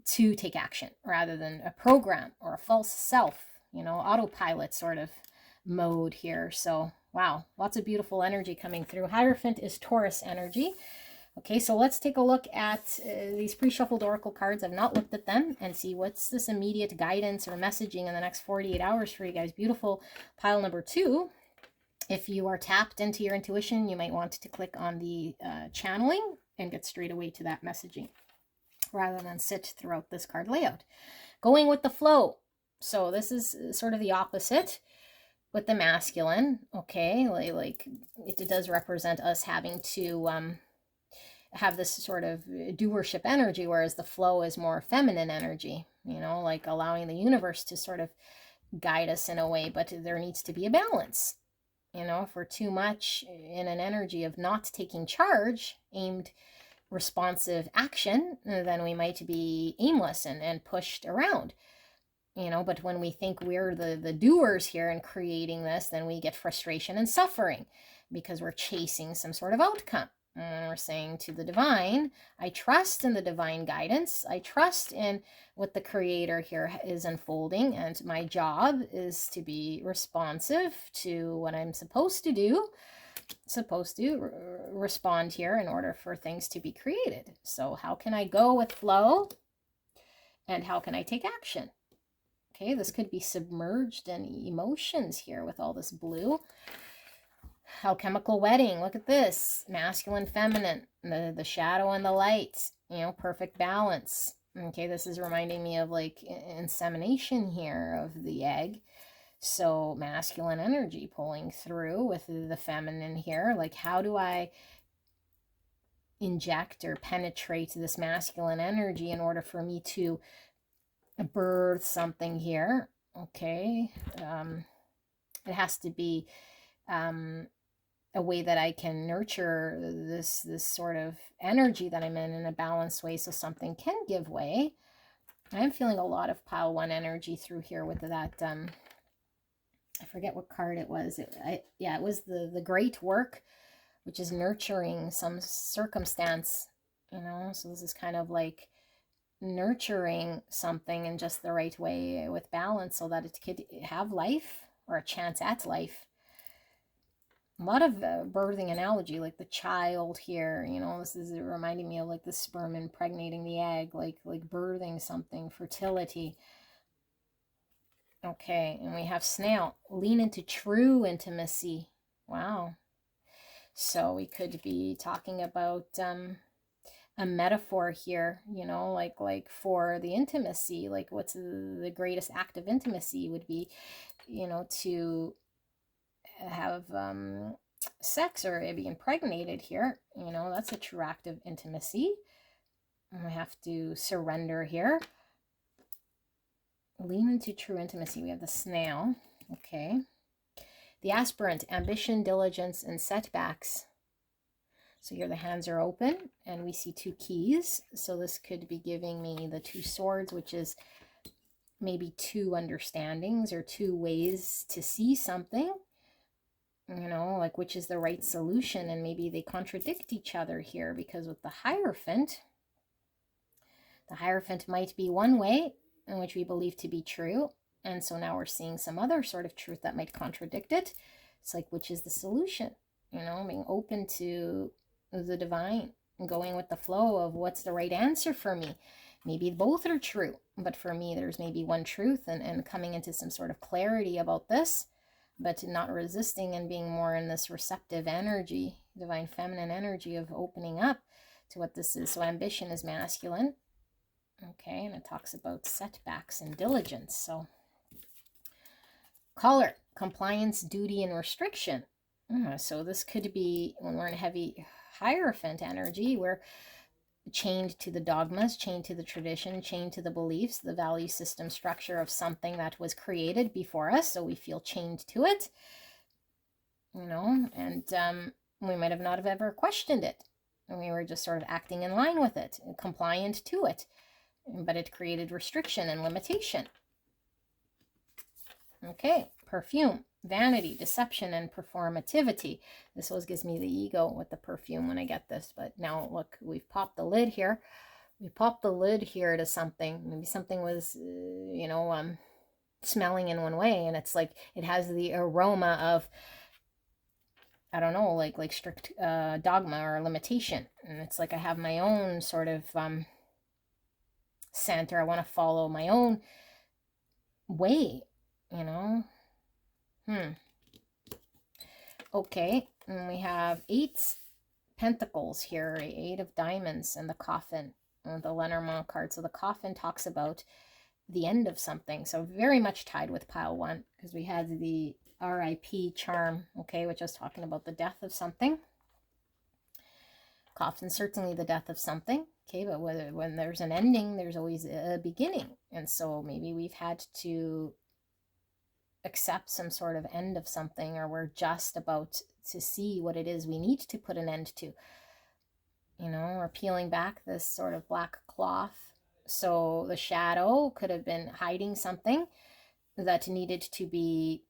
to take action, rather than a program or a false self, you know, autopilot sort of mode here. So wow, lots of beautiful energy coming through. Hierophant is Taurus energy. Okay, so let's take a look at these pre-shuffled oracle cards. I've not looked at them, and see what's this immediate guidance or messaging in the next 48 hours for you guys. Beautiful pile number 2. If you are tapped into your intuition, you might want to click on the channeling and get straight away to that messaging, rather than sit throughout this card layout. Going with the flow. So this is sort of the opposite with the masculine. Okay, like it does represent us having to have this sort of doership energy, whereas the flow is more feminine energy, you know, like allowing the universe to sort of guide us in a way, but there needs to be a balance. You know, if we're too much in an energy of not taking charge, aimed responsive action, then we might be aimless and pushed around, you know. But when we think we're the doers here and creating this, then we get frustration and suffering because we're chasing some sort of outcome. And we're saying to the divine, I trust in the divine guidance. I trust in what the creator here is unfolding. And my job is to be responsive to what I'm supposed to do, respond here in order for things to be created. So how can I go with flow? And how can I take action? Okay, this could be submerged in emotions here with all this blue. Alchemical wedding, look at this. Masculine, feminine, the shadow and the light, you know, perfect balance. Okay, this is reminding me of like insemination here of the egg. So masculine energy pulling through with the feminine here. Like, how do I inject or penetrate this masculine energy in order for me to birth something here? Okay. It has to be a way that I can nurture this sort of energy that I'm in a balanced way so something can give way. I'm feeling a lot of pile one energy through here with that, I forget what card it was. Yeah, it was the great work, which is nurturing some circumstance, you know? So this is kind of like nurturing something in just the right way with balance so that it could have life or a chance at life. A lot of birthing analogy, like the child here, you know, this is reminding me of like the sperm impregnating the egg, like birthing something, fertility. Okay, and we have snail, lean into true intimacy. Wow. So we could be talking about a metaphor here, you know, like for the intimacy, like what's the greatest act of intimacy would be, you know, to have sex or be impregnated here, you know, that's a true act of intimacy. And we have to surrender here. Lean into true intimacy. We have the snail. Okay. The aspirant, ambition, diligence, and setbacks. So here the hands are open and we see two keys. So this could be giving me the two swords, which is maybe two understandings or two ways to see something, you know, like which is the right solution. And maybe they contradict each other here, because with the Hierophant might be one way in which we believe to be true. And so now we're seeing some other sort of truth that might contradict it. It's like, which is the solution? You know, being open to the divine and going with the flow of what's the right answer for me. Maybe both are true, but for me, there's maybe one truth, and coming into some sort of clarity about this, but not resisting and being more in this receptive energy, divine feminine energy of opening up to what this is. So ambition is masculine. Okay, and it talks about setbacks and diligence. So color, compliance, duty, and restriction. So this could be when we're in heavy Hierophant energy, we're chained to the dogmas, chained to the tradition, chained to the beliefs, the value system structure of something that was created before us. So we feel chained to it, you know, and we might have not have ever questioned it. And we were just sort of acting in line with it, compliant to it. But it created restriction and limitation. Okay, perfume, vanity, deception, and performativity. This always gives me the ego with the perfume when I get this. But now look, we've popped the lid here. We popped the lid here to something. Maybe something was, you know, smelling in one way, and it's like it has the aroma of, I don't know, like strict dogma or limitation. And it's like I have my own sort of scent, or I want to follow my own way, you know. Okay, and we have 8 pentacles here, 8 of diamonds, and the coffin, the Lenormand card. So the coffin talks about the end of something, so very much tied with pile 1, because we had the RIP charm, okay, which was talking about the death of something. Coffin, certainly the death of something, okay, but when there's an ending, there's always a beginning. And so maybe we've had to accept some sort of end of something, or we're just about to see what it is we need to put an end to. You know, we're peeling back this sort of black cloth. So the shadow could have been hiding something that needed to be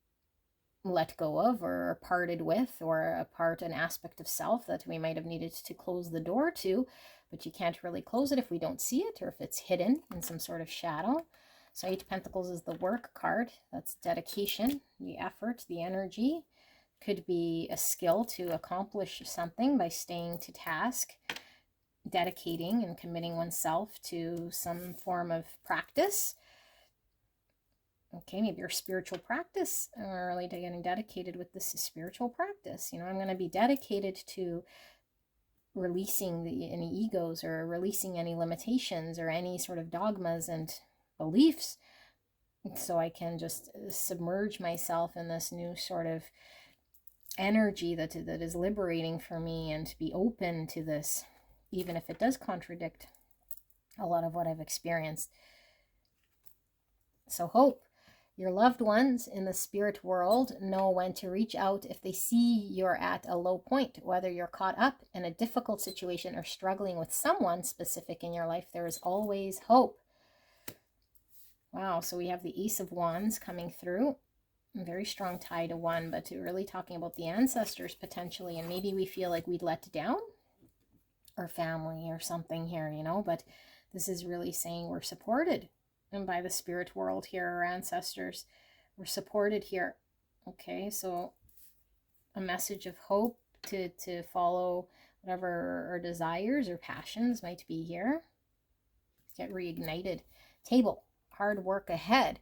let go of or parted with, or an aspect of self that we might have needed to close the door to, but you can't really close it if we don't see it, or if it's hidden in some sort of shadow. So 8 Pentacles is the work card. That's dedication, the effort, the energy. Could be a skill to accomplish something by staying to task, dedicating and committing oneself to some form of practice. Okay, maybe your spiritual practice, or really getting dedicated with this spiritual practice. You know, I'm going to be dedicated to releasing any egos, or releasing any limitations or any sort of dogmas and beliefs, so I can just submerge myself in this new sort of energy that is liberating for me, and to be open to this, even if it does contradict a lot of what I've experienced. So hope. Your loved ones in the spirit world know when to reach out if they see you're at a low point. Whether you're caught up in a difficult situation or struggling with someone specific in your life, there is always hope. Wow, so we have the Ace of Wands coming through. A very strong tie to one, but really talking about the ancestors potentially, and maybe we feel like we'd let down our family or something here, you know, but this is really saying we're supported. And by the spirit world here, our ancestors, we're supported here. Okay, so a message of hope to follow whatever our desires or passions might be here. Get reignited. Table, hard work ahead.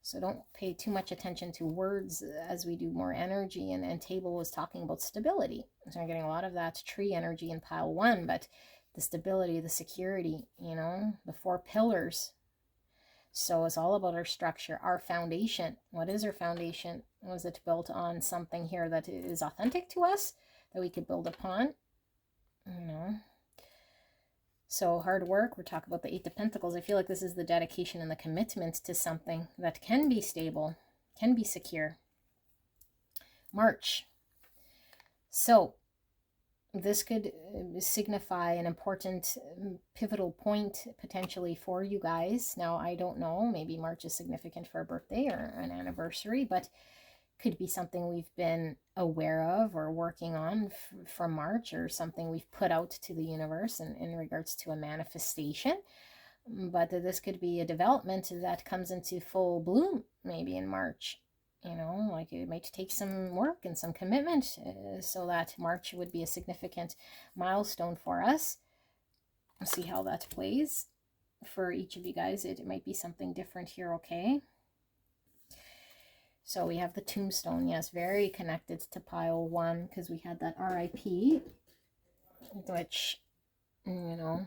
So don't pay too much attention to words as we do more energy. And table was talking about stability. So I'm getting a lot of that tree energy in pile 1, but the stability, the security, you know, the 4 pillars. So it's all about our structure, our foundation. What is our foundation? Was it built on something here that is authentic to us, that we could build upon? You know. So hard work, we're talking about the 8 of Pentacles. I feel like this is the dedication and the commitment to something that can be stable, can be secure. March. So this could signify an important pivotal point potentially for you guys. Now, I don't know, maybe March is significant for a birthday or an anniversary, but could be something we've been aware of or working on from March, or something we've put out to the universe in regards to a manifestation. But this could be a development that comes into full bloom maybe in March. You know, like it might take some work and some commitment, so that March would be a significant milestone for us. We'll see how that plays for each of you guys. It might be something different here, okay? So we have the tombstone, yes, very connected to pile 1, because we had that RIP, which, you know,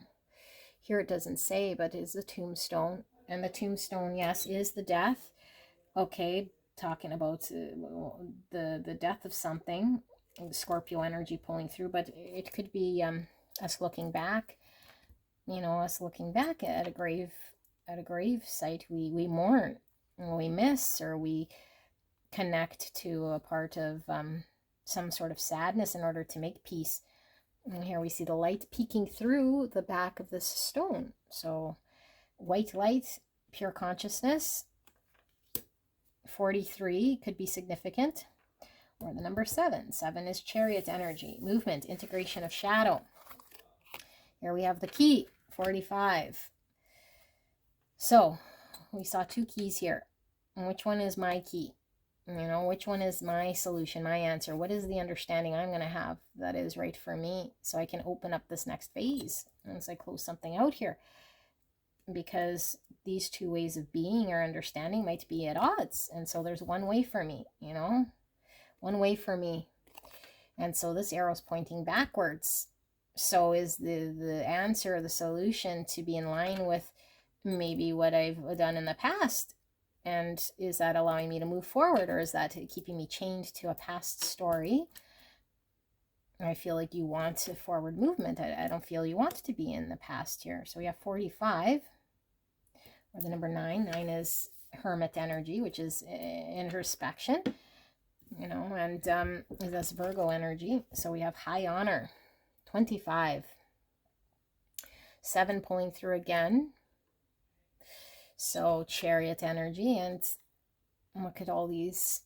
here it doesn't say, but is the tombstone. And the tombstone, yes, is the death. Okay, talking about the death of something, Scorpio energy pulling through, but it could be us looking back, you know, us looking back at a grave site. We mourn, or we miss, or we connect to a part of some sort of sadness in order to make peace. And here we see the light peeking through the back of this stone. So white light, pure consciousness. 43 could be significant, or the number 7. 7 is chariot energy, movement, integration of shadow. Here we have the key, 45. So we saw 2 keys here. And which one is my key? You know, which one is my solution, my answer? What is the understanding I'm going to have that is right for me, so I can open up this next phase as I close something out here? Because these 2 ways of being or understanding might be at odds. And so there's one way for me, you know, one way for me. And so this arrow's pointing backwards. So is the answer, the solution, to be in line with maybe what I've done in the past? And is that allowing me to move forward, or is that keeping me chained to a past story? I feel like you want a forward movement. I don't feel you want to be in the past here. So we have 45, or the number 9. 9 is hermit energy, which is introspection, you know, and that's Virgo energy. So we have high honor, 25. 7 pulling through again. So chariot energy, and look at all these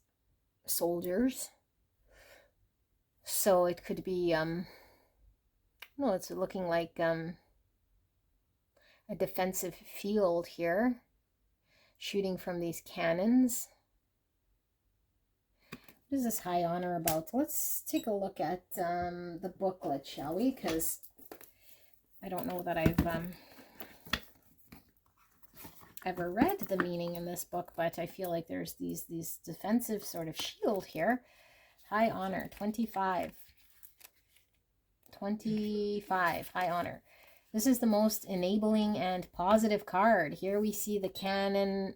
soldiers. So it could be, no, it's looking like a defensive field here, shooting from these cannons. What is this high honor about? Let's take a look at the booklet, shall we? Because I don't know that I've ever read the meaning in this book, but I feel like there's these defensive sort of shield here. High honor, 25. 25, high honor. This is the most enabling and positive card. Here we see the cannon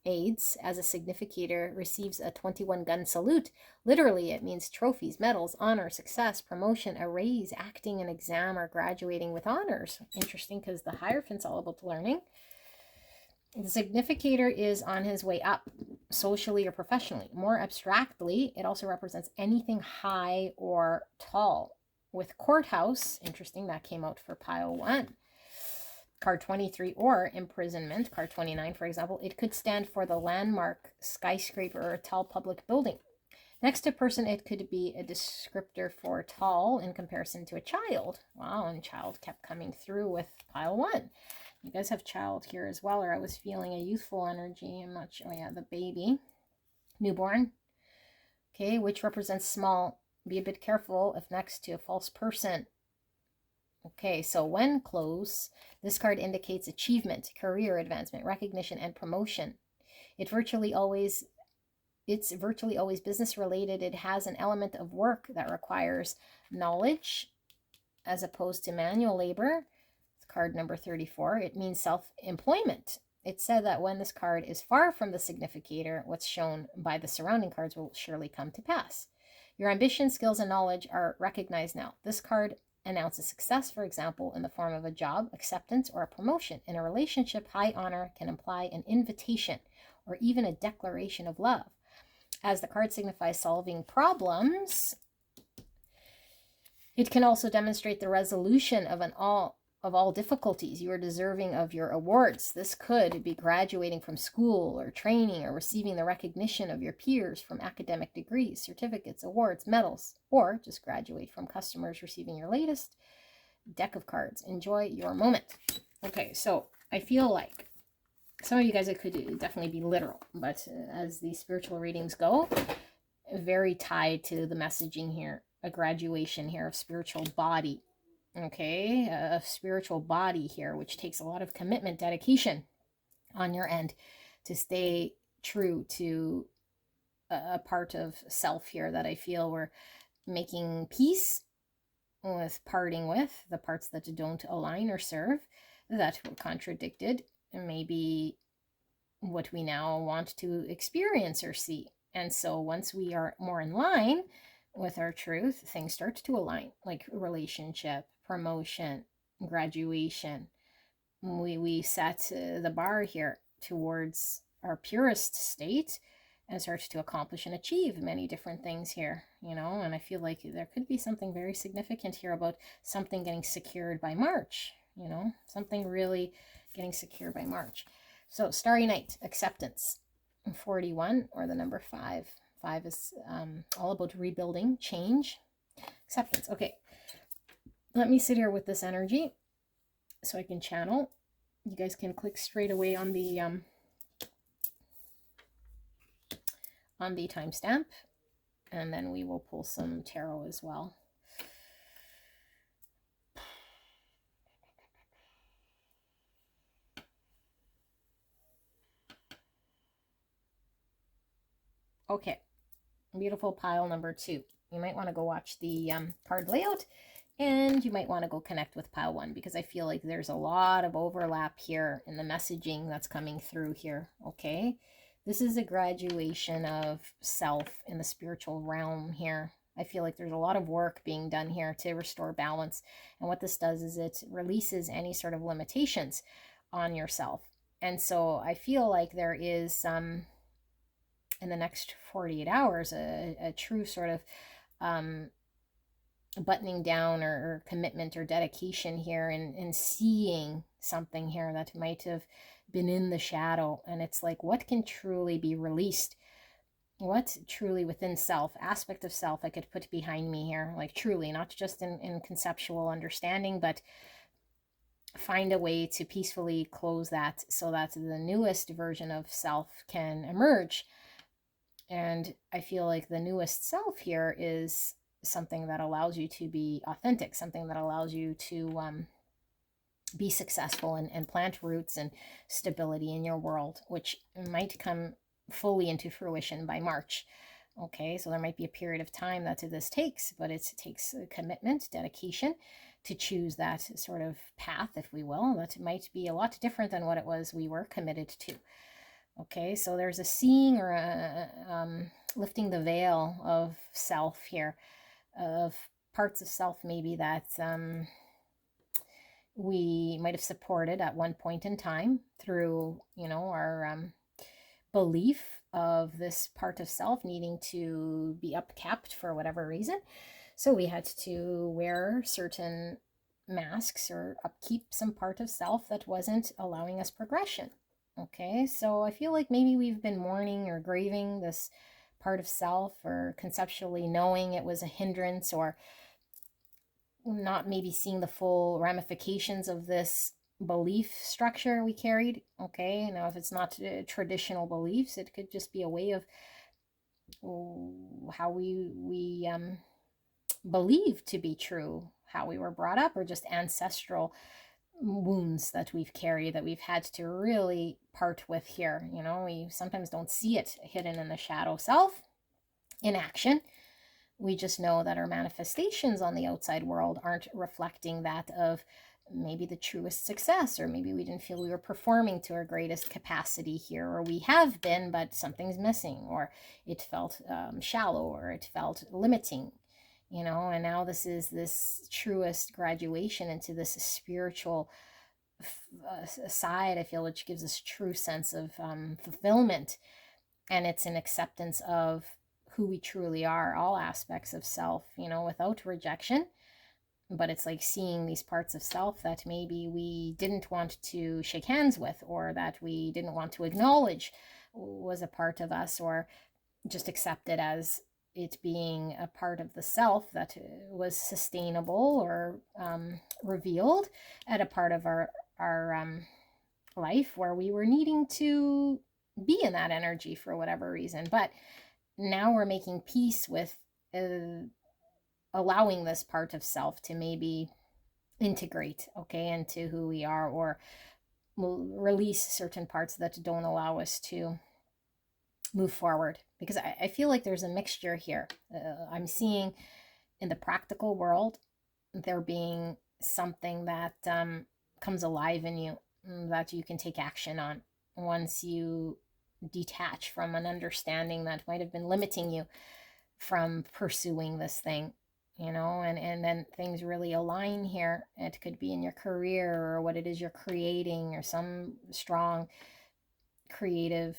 aids as a significator receives a 21 gun salute. Literally, it means trophies, medals, honor, success, promotion, a raise, acting an exam, or graduating with honors. Interesting, because the Hierophant's all about learning. The significator is on his way up, socially or professionally. More abstractly, it also represents anything high or tall. With courthouse, interesting, that came out for pile 1. Card 23, or imprisonment, card 29, for example, it could stand for the landmark, skyscraper, or a tall public building. Next to person, it could be a descriptor for tall in comparison to a child. Wow, and child kept coming through with pile 1. You guys have child here as well, or I was feeling a youthful energy. I'm not sure. Oh, yeah, the baby. Newborn. Okay, which represents small. Be a bit careful if next to a false person. Okay, so when close, this card indicates achievement, career advancement, recognition, and promotion. It's virtually always business related. It has an element of work that requires knowledge as opposed to manual labor. Card number 34, it means self-employment. It said that when this card is far from the significator, what's shown by the surrounding cards will surely come to pass. Your ambition, skills, and knowledge are recognized now. This card announces success, for example, in the form of a job, acceptance, or a promotion. In a relationship, high honor can imply an invitation or even a declaration of love. As the card signifies solving problems, it can also demonstrate the resolution of all difficulties. You are deserving of your awards. This could be graduating from school or training or receiving the recognition of your peers from academic degrees, certificates, awards, medals, or just graduate from customers receiving your latest deck of cards. Enjoy your moment. Okay, so I feel like some of you guys, it could definitely be literal, but as the spiritual readings go, very tied to the messaging here, a graduation here of spiritual body. Okay, a spiritual body here, which takes a lot of commitment, dedication on your end to stay true to a part of self here that I feel we're making peace with, parting with the parts that don't align or serve, that were contradicted, and maybe what we now want to experience or see. And so once we are more in line with our truth, things start to align, like relationship, promotion, graduation. We set the bar here towards our purest state and start to accomplish and achieve many different things here, you know, and I feel like there could be something very significant here about something getting secured by March, you know, something really getting secured by March. So Starry Night, acceptance, 41, or the number 5. 5 is all about rebuilding, change, acceptance. Okay, let me sit here with this energy so I can channel. You guys can click straight away on the timestamp, and then we will pull some tarot as well. Okay, beautiful pile number 2. You might want to go watch the card layout, and you might want to go connect with pile 1, because I feel like there's a lot of overlap here in the messaging that's coming through here. Okay, this is a graduation of self in the spiritual realm here. I feel like there's a lot of work being done here to restore balance, and what this does is it releases any sort of limitations on yourself. And so I feel like there is some in the next 48 hours a true sort of buttoning down or commitment or dedication here, and seeing something here that might have been in the shadow. And it's like, what can truly be released? What truly within self, aspect of self I could put behind me here, like truly, not just in conceptual understanding, but find a way to peacefully close that so that the newest version of self can emerge. And I feel like the newest self here is something that allows you to be authentic, something that allows you to be successful and plant roots and stability in your world, which might come fully into fruition by March. Okay, so there might be a period of time that this takes, but it takes commitment, dedication to choose that sort of path, if we will. That might be a lot different than what it was we were committed to. Okay, so there's a seeing or a lifting the veil of self here, of parts of self maybe that we might have supported at one point in time through, our belief of this part of self needing to be upkept for whatever reason. So we had to wear certain masks or upkeep some part of self that wasn't allowing us progression. Okay, so I feel like maybe we've been mourning or grieving this part of self, or conceptually knowing it was a hindrance, or not maybe seeing the full ramifications of this belief structure we carried. Okay, now if it's not traditional beliefs, it could just be a way of how we believe to be true, how we were brought up, or just ancestral wounds that we've carried that we've had to really part with here. We sometimes don't see it hidden in the shadow self in action. We just know that our manifestations on the outside world aren't reflecting that of maybe the truest success, or maybe we didn't feel we were performing to our greatest capacity here, or we have been, but something's missing, or it felt shallow, or it felt limiting, and now this is this truest graduation into this spiritual side, I feel, which gives us true sense of fulfillment, and it's an acceptance of who we truly are, all aspects of self, without rejection. But it's like seeing these parts of self that maybe we didn't want to shake hands with, or that we didn't want to acknowledge was a part of us, or just accept it as it being a part of the self that was sustainable, or revealed at a part of our life where we were needing to be in that energy for whatever reason. But now we're making peace with allowing this part of self to maybe integrate, okay, into who we are, or release certain parts that don't allow us to move forward. Because I feel like there's a mixture here. I'm seeing in the practical world there being something that comes alive in you, that you can take action on once you detach from an understanding that might have been limiting you from pursuing this thing, and then things really align here. It could be in your career, or what it is you're creating, or some strong creative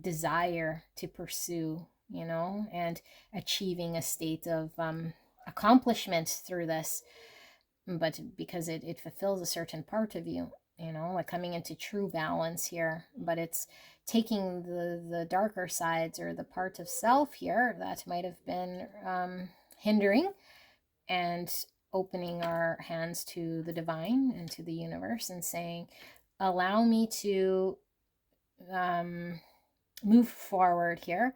desire to pursue, and achieving a state of accomplishment through this. But because it fulfills a certain part of you, like coming into true balance here. But it's taking the darker sides, or the part of self here that might have been hindering, and opening our hands to the divine and to the universe, and saying, allow me to move forward here,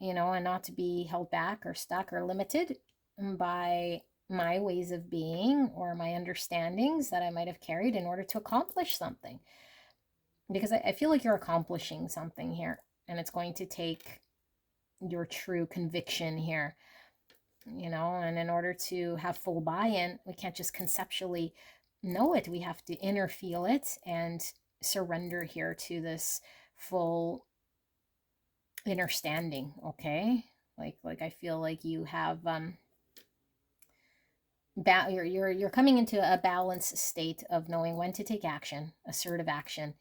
and not to be held back or stuck or limited by my ways of being, or my understandings that I might have carried in order to accomplish something. Because I feel like you're accomplishing something here, and it's going to take your true conviction here, and in order to have full buy-in, we can't just conceptually know it. We have to inner feel it and surrender here to this full understanding. Okay, like I feel like you have you're coming into a balanced state of knowing when to take action, assertive action,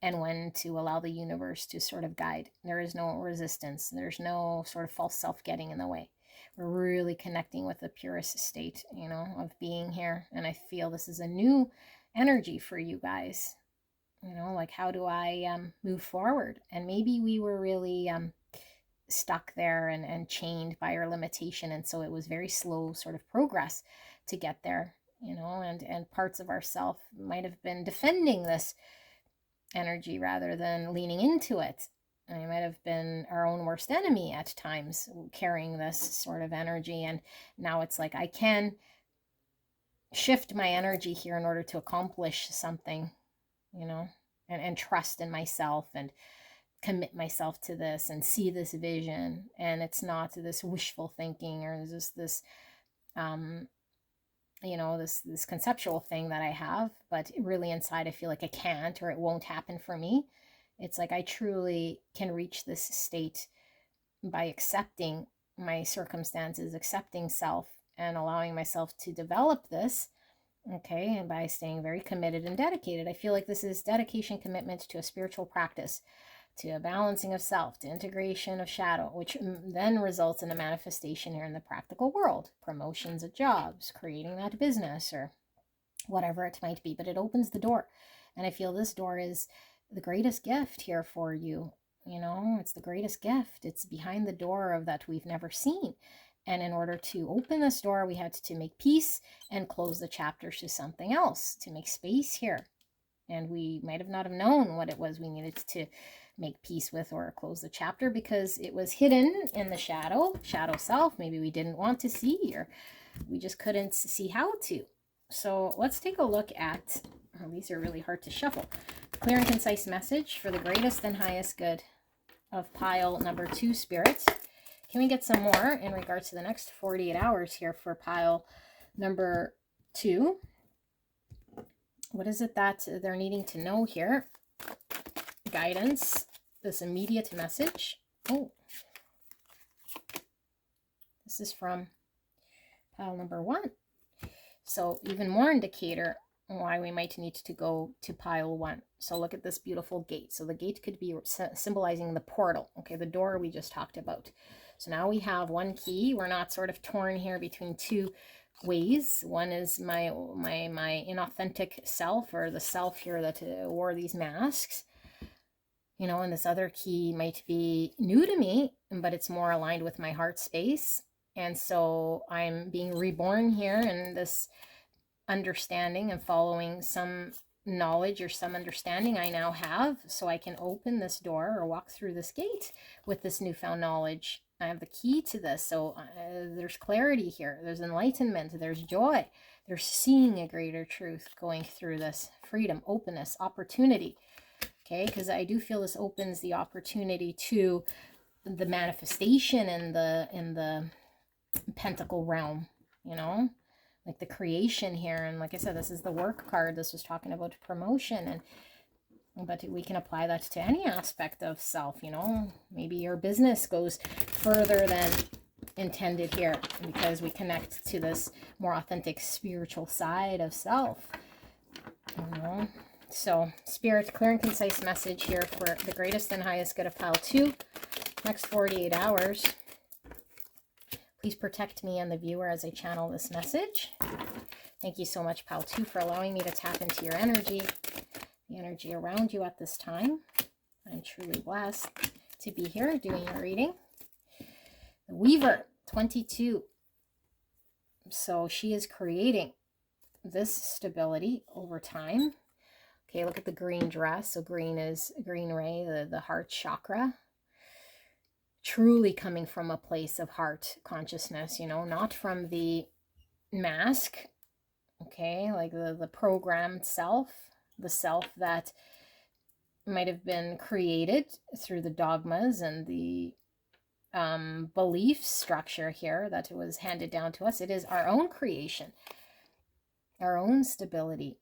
and when to allow the universe to sort of guide. There is no resistance. There's no sort of false self getting in the way. We're really connecting with the purest state, of being here. And I feel this is a new energy for you guys. Like, how do I move forward? And maybe we were really stuck there and chained by our limitation. And so it was very slow sort of progress to get there, and parts of ourself might have been defending this energy rather than leaning into it. And it might have been our own worst enemy at times, carrying this sort of energy. And now it's like, I can shift my energy here in order to accomplish something, and trust in myself, and commit myself to this and see this vision, and it's not this wishful thinking or just this this conceptual thing that I have, but really inside I feel like I can't, or it won't happen for me. It's like I truly can reach this state by accepting my circumstances, accepting self, and allowing myself to develop this. Okay, and by staying very committed and dedicated. I feel like this is dedication, commitment to a spiritual practice, to a balancing of self, to integration of shadow, which then results in a manifestation here in the practical world. Promotions at jobs, creating that business, or whatever it might be. But it opens the door. And I feel this door is the greatest gift here for you. It's the greatest gift. It's behind the door of that we've never seen. And in order to open this door, we had to make peace and close the chapters to something else, to make space here. And we might have not have known what it was we needed to make peace with or close the chapter, because it was hidden in the shadow self. Maybe we didn't want to see, or we just couldn't see how to. So let's take a look at, these are really hard to shuffle. Clear and concise message for the greatest and highest good of pile number 2, spirits. Can we get some more in regards to the next 48 hours here for pile number 2? What is it that they're needing to know here? Guidance, this immediate message. Oh, this is from pile number 1. So even more indicator why we might need to go to pile 1. So look at this beautiful gate. So the gate could be symbolizing the portal. Okay, the door we just talked about. So now we have one key. We're not sort of torn here between two ways. One is my inauthentic self, or the self here that wore these masks. And this other key might be new to me, but it's more aligned with my heart space. And so I'm being reborn here in this understanding and following some knowledge or some understanding I now have, so I can open this door or walk through this gate with this newfound knowledge. I have the key to this. So there's clarity here. There's enlightenment. There's joy. There's seeing a greater truth going through this. Freedom, openness, opportunity. Okay, because I do feel this opens the opportunity to the manifestation in the pentacle realm, like the creation here. And like I said, this is the work card. This was talking about promotion, but we can apply that to any aspect of self. Maybe your business goes further than intended here because we connect to this more authentic spiritual side of self. So spirit, clear and concise message here for the greatest and highest good of pile 2. Next 48 hours. Please protect me and the viewer as I channel this message. Thank you so much, pile 2, for allowing me to tap into your energy, the energy around you at this time. I'm truly blessed to be here doing your reading. The Weaver, 22. So she is creating this stability over time. Okay, look at the green dress. So green is green ray, the heart chakra. Truly coming from a place of heart consciousness, not from the mask. Okay, like the programmed self, the self that might have been created through the dogmas and the belief structure here that was handed down to us. It is our own creation, our own stability.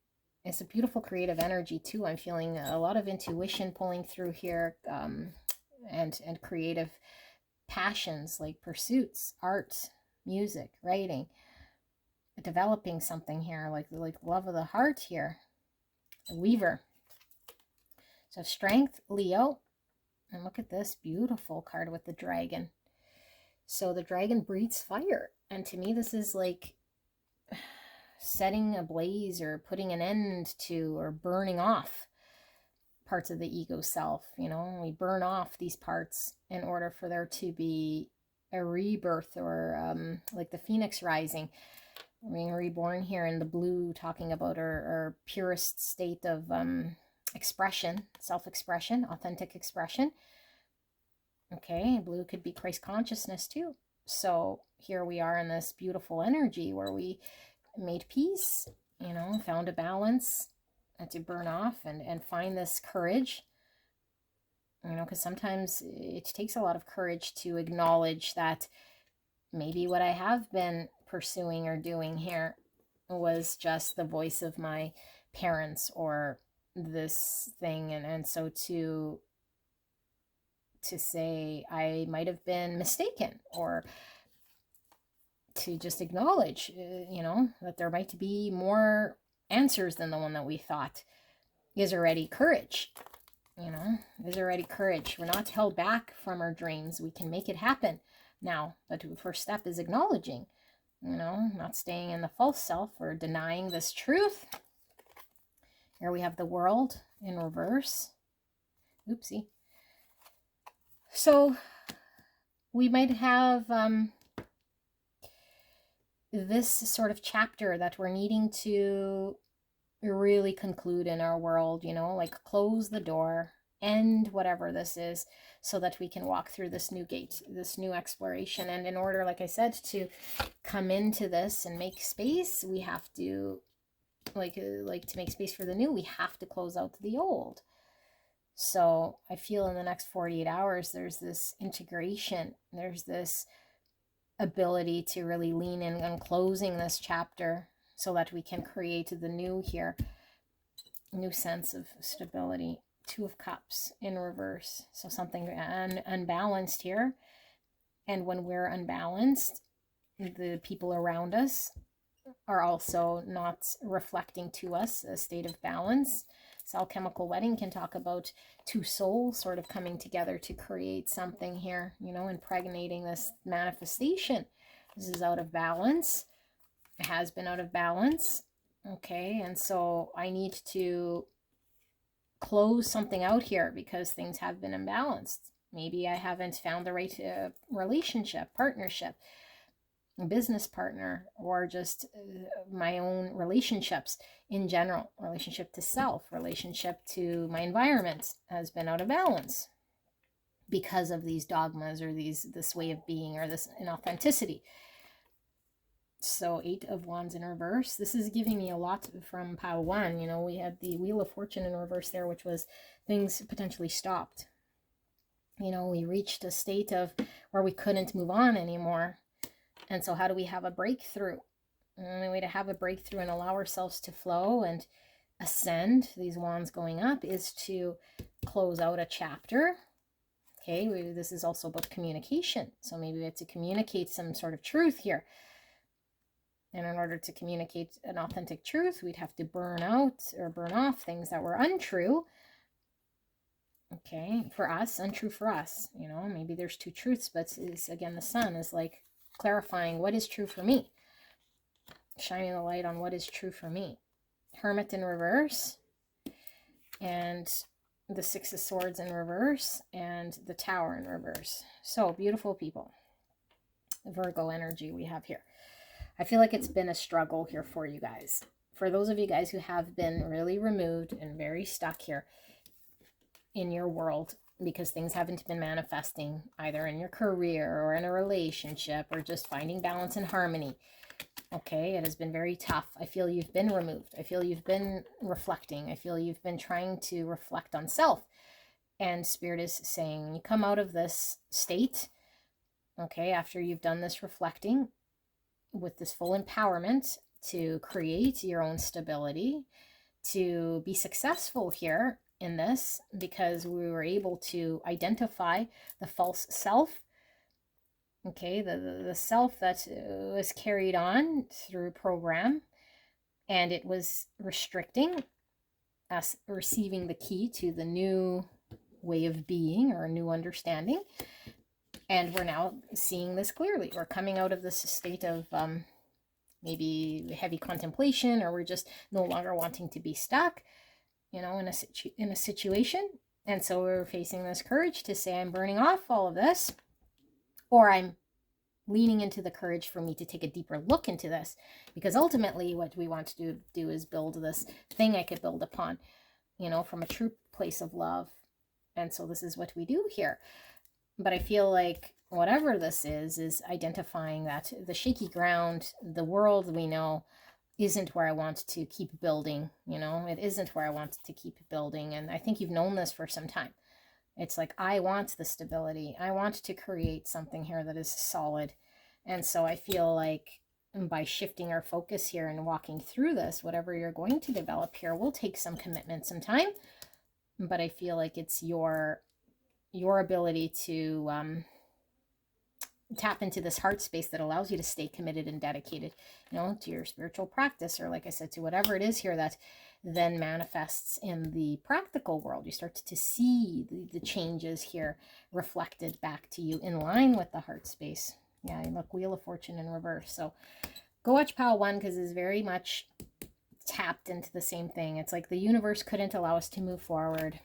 It's a beautiful creative energy too. I'm feeling a lot of intuition pulling through here, and creative passions like pursuits, art, music, writing, developing something here, like love of the heart here. The Weaver. So strength, Leo. And look at this beautiful card with the dragon. So the dragon breathes fire. And to me, this is like setting ablaze or putting an end to or burning off parts of the ego self. We burn off these parts in order for there to be a rebirth, or like the phoenix rising, being reborn here in the blue, talking about our purest state of expression, self-expression, authentic expression. Okay, blue could be Christ consciousness too. So here we are in this beautiful energy where we made peace, found a balance to burn off and find this courage You know, because sometimes it takes a lot of courage to acknowledge that maybe what I have been pursuing or doing here was just the voice of my parents or this thing. And so to say I might have been mistaken, or to just acknowledge, you know, that there might be more answers than the one that we thought, is already courage. You know, is already courage. We're not held back from our dreams. We can make it happen now. But the first step is acknowledging, you know, not staying in the false self or denying this truth. Here we have the world in reverse. Oopsie. So we might have this sort of chapter that we're needing to really conclude in our world, you know, like close the door, end whatever this is, so that we can walk through this new gate, this new exploration. And in order, like I said, to come into this and make space, we have to, like to make space for the new, we have to close out the old. So I feel in the next 48 hours, there's this integration, there's this ability to really lean in on closing this chapter so that we can create the new here, new sense of stability. Two of Cups in reverse. So something unbalanced here. And when we're unbalanced, the people around us are also not reflecting to us a state of balance. So alchemical wedding can talk about two souls sort of coming together to create something here, you know, impregnating this manifestation. This is out of balance. It has been out of balance. Okay, and so I need to close something out here because things have been imbalanced. Maybe I haven't found the right relationship, partnership, business partner, or just my own relationships in general. Relationship to self, relationship to my environment has been out of balance because of these dogmas or this way of being or this inauthenticity. So 8 of Wands in reverse. This is giving me a lot from pile 1. You know, we had the Wheel of Fortune in reverse there, which was things potentially stopped. You know, we reached a state of where we couldn't move on anymore. And so how do we have a breakthrough? The only way to have a breakthrough and allow ourselves to flow and ascend, these wands going up, is to close out a chapter. Okay, this is also about communication. So maybe we have to communicate some sort of truth here. And in order to communicate an authentic truth, we'd have to burn out or burn off things that were untrue. Okay, for us, untrue for us. You know, maybe there's two truths, but it's, again, the sun is like clarifying what is true for me. Shining the light on what is true for me. Hermit in reverse. And the 6 of Swords in reverse. And the Tower in reverse. So, beautiful people. Virgo energy we have here. I feel like it's been a struggle here for you guys. For those of you guys who have been really removed and very stuck here in your world because things haven't been manifesting either in your career or in a relationship or just finding balance and harmony. Okay, it has been very tough. I feel you've been removed. I feel you've been reflecting. I feel you've been trying to reflect on self. And Spirit is saying, when you come out of this state, okay, after you've done this reflecting, with this full empowerment to create your own stability, to be successful here in this, because we were able to identify the false self, okay, the self that was carried on through program, and it was restricting us receiving the key to the new way of being or a new understanding. And we're now seeing this clearly. We're coming out of this state of maybe heavy contemplation, or we're just no longer wanting to be stuck, you know, in a situation. And so we're facing this courage to say, I'm burning off all of this, or I'm leaning into the courage for me to take a deeper look into this. Because ultimately what we want to do is build this thing I could build upon, you know, from a true place of love. And so this is what we do here. But I feel like whatever this is identifying that the shaky ground, the world we know, isn't where I want to keep building. You know, it isn't where I want to keep building. And I think you've known this for some time. It's like, I want the stability. I want to create something here that is solid. And so I feel like by shifting our focus here and walking through this, whatever you're going to develop here will take some commitment, some time. But I feel like it's your ability to tap into this heart space that allows you to stay committed and dedicated, to your spiritual practice, or like I said, to whatever it is here that then manifests in the practical world. You start to see the changes here reflected back to you in line with the heart space. Yeah, look, Wheel of Fortune in reverse. So go watch Pile 1 because it's very much tapped into the same thing. It's like the universe couldn't allow us to move forward.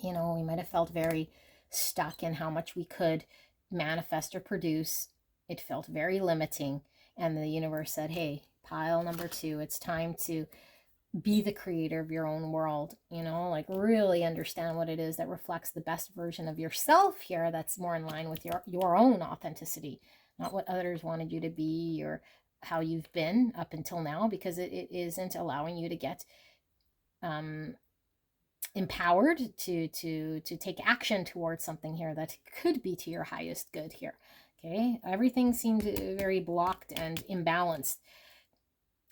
We might have felt very stuck in how much we could manifest or produce. It felt very limiting. And the universe said, hey, pile number 2, it's time to be the creator of your own world, like really understand what it is that reflects the best version of yourself here, that's more in line with your own authenticity, not what others wanted you to be or how you've been up until now, because it isn't allowing you to get empowered to take action towards something here that could be to your highest good here. Okay, everything seemed very blocked and imbalanced.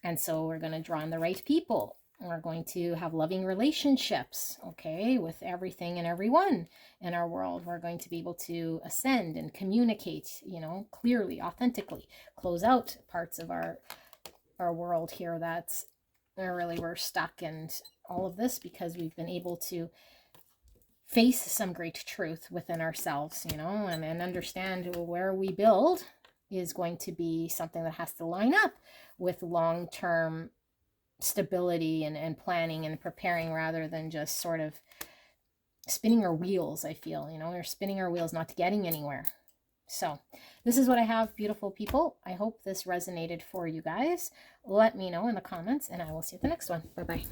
And so we're going to draw in the right people. We're going to have loving relationships, okay, with everything and everyone in our world. We're going to be able to ascend and communicate, clearly, authentically, close out parts of our world here that really we're stuck and all of this, because we've been able to face some great truth within ourselves, and understand where we build is going to be something that has to line up with long-term stability and planning and preparing, rather than just sort of spinning our wheels. I feel, we're spinning our wheels, not getting anywhere. So this is what I have, beautiful people. I hope this resonated for you guys. Let me know in the comments, and I will see you at the next one. Bye-bye.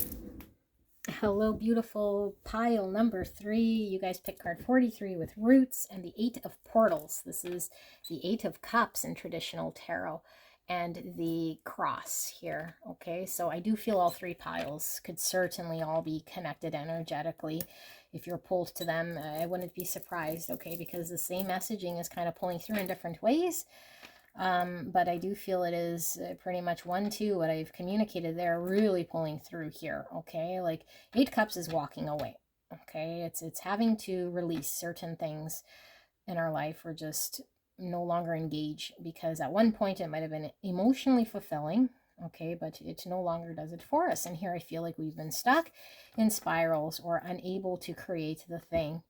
Hello, beautiful pile number 3. You guys picked card 43 with Roots and the 8 of Portals. This is the 8 of Cups in traditional tarot and the cross here. Okay, so I do feel all 3 piles could certainly all be connected energetically. If you're pulled to them, I wouldn't be surprised, okay, because the same messaging is kind of pulling through in different ways. But I do feel it is pretty much 1, 2, what I've communicated there, really pulling through here, okay? Like 8 Cups is walking away, okay? It's having to release certain things in our life, or just no longer engage, because at one point it might have been emotionally fulfilling, okay, but it no longer does it for us. And here I feel like we've been stuck in spirals or unable to create the thing.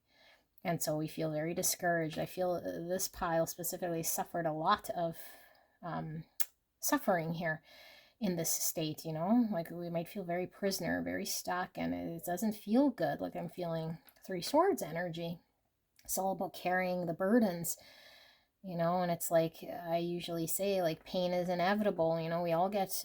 And so we feel very discouraged. I feel this pile specifically suffered a lot of suffering here in this state, like we might feel very prisoner, very stuck, and it doesn't feel good. Like I'm feeling 3 Swords energy. It's all about carrying the burdens, and it's like I usually say, like, pain is inevitable. We all get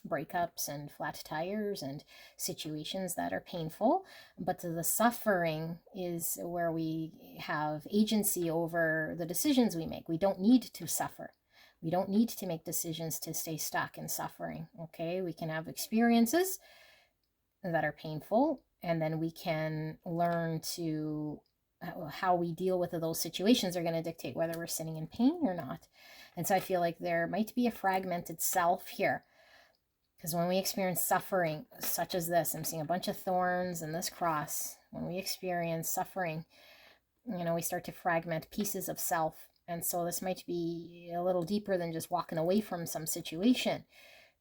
breakups and flat tires and situations that are painful, but the suffering is where we have agency over the decisions we make. We don't need to suffer. We don't need to make decisions to stay stuck in suffering, okay? We can have experiences that are painful, and then we can learn to how we deal with those situations are going to dictate whether we're sitting in pain or not. And so I feel like there might be a fragmented self here, because when we experience suffering such as this, I'm seeing a bunch of thorns and this cross. When we experience suffering, we start to fragment pieces of self. And so this might be a little deeper than just walking away from some situation.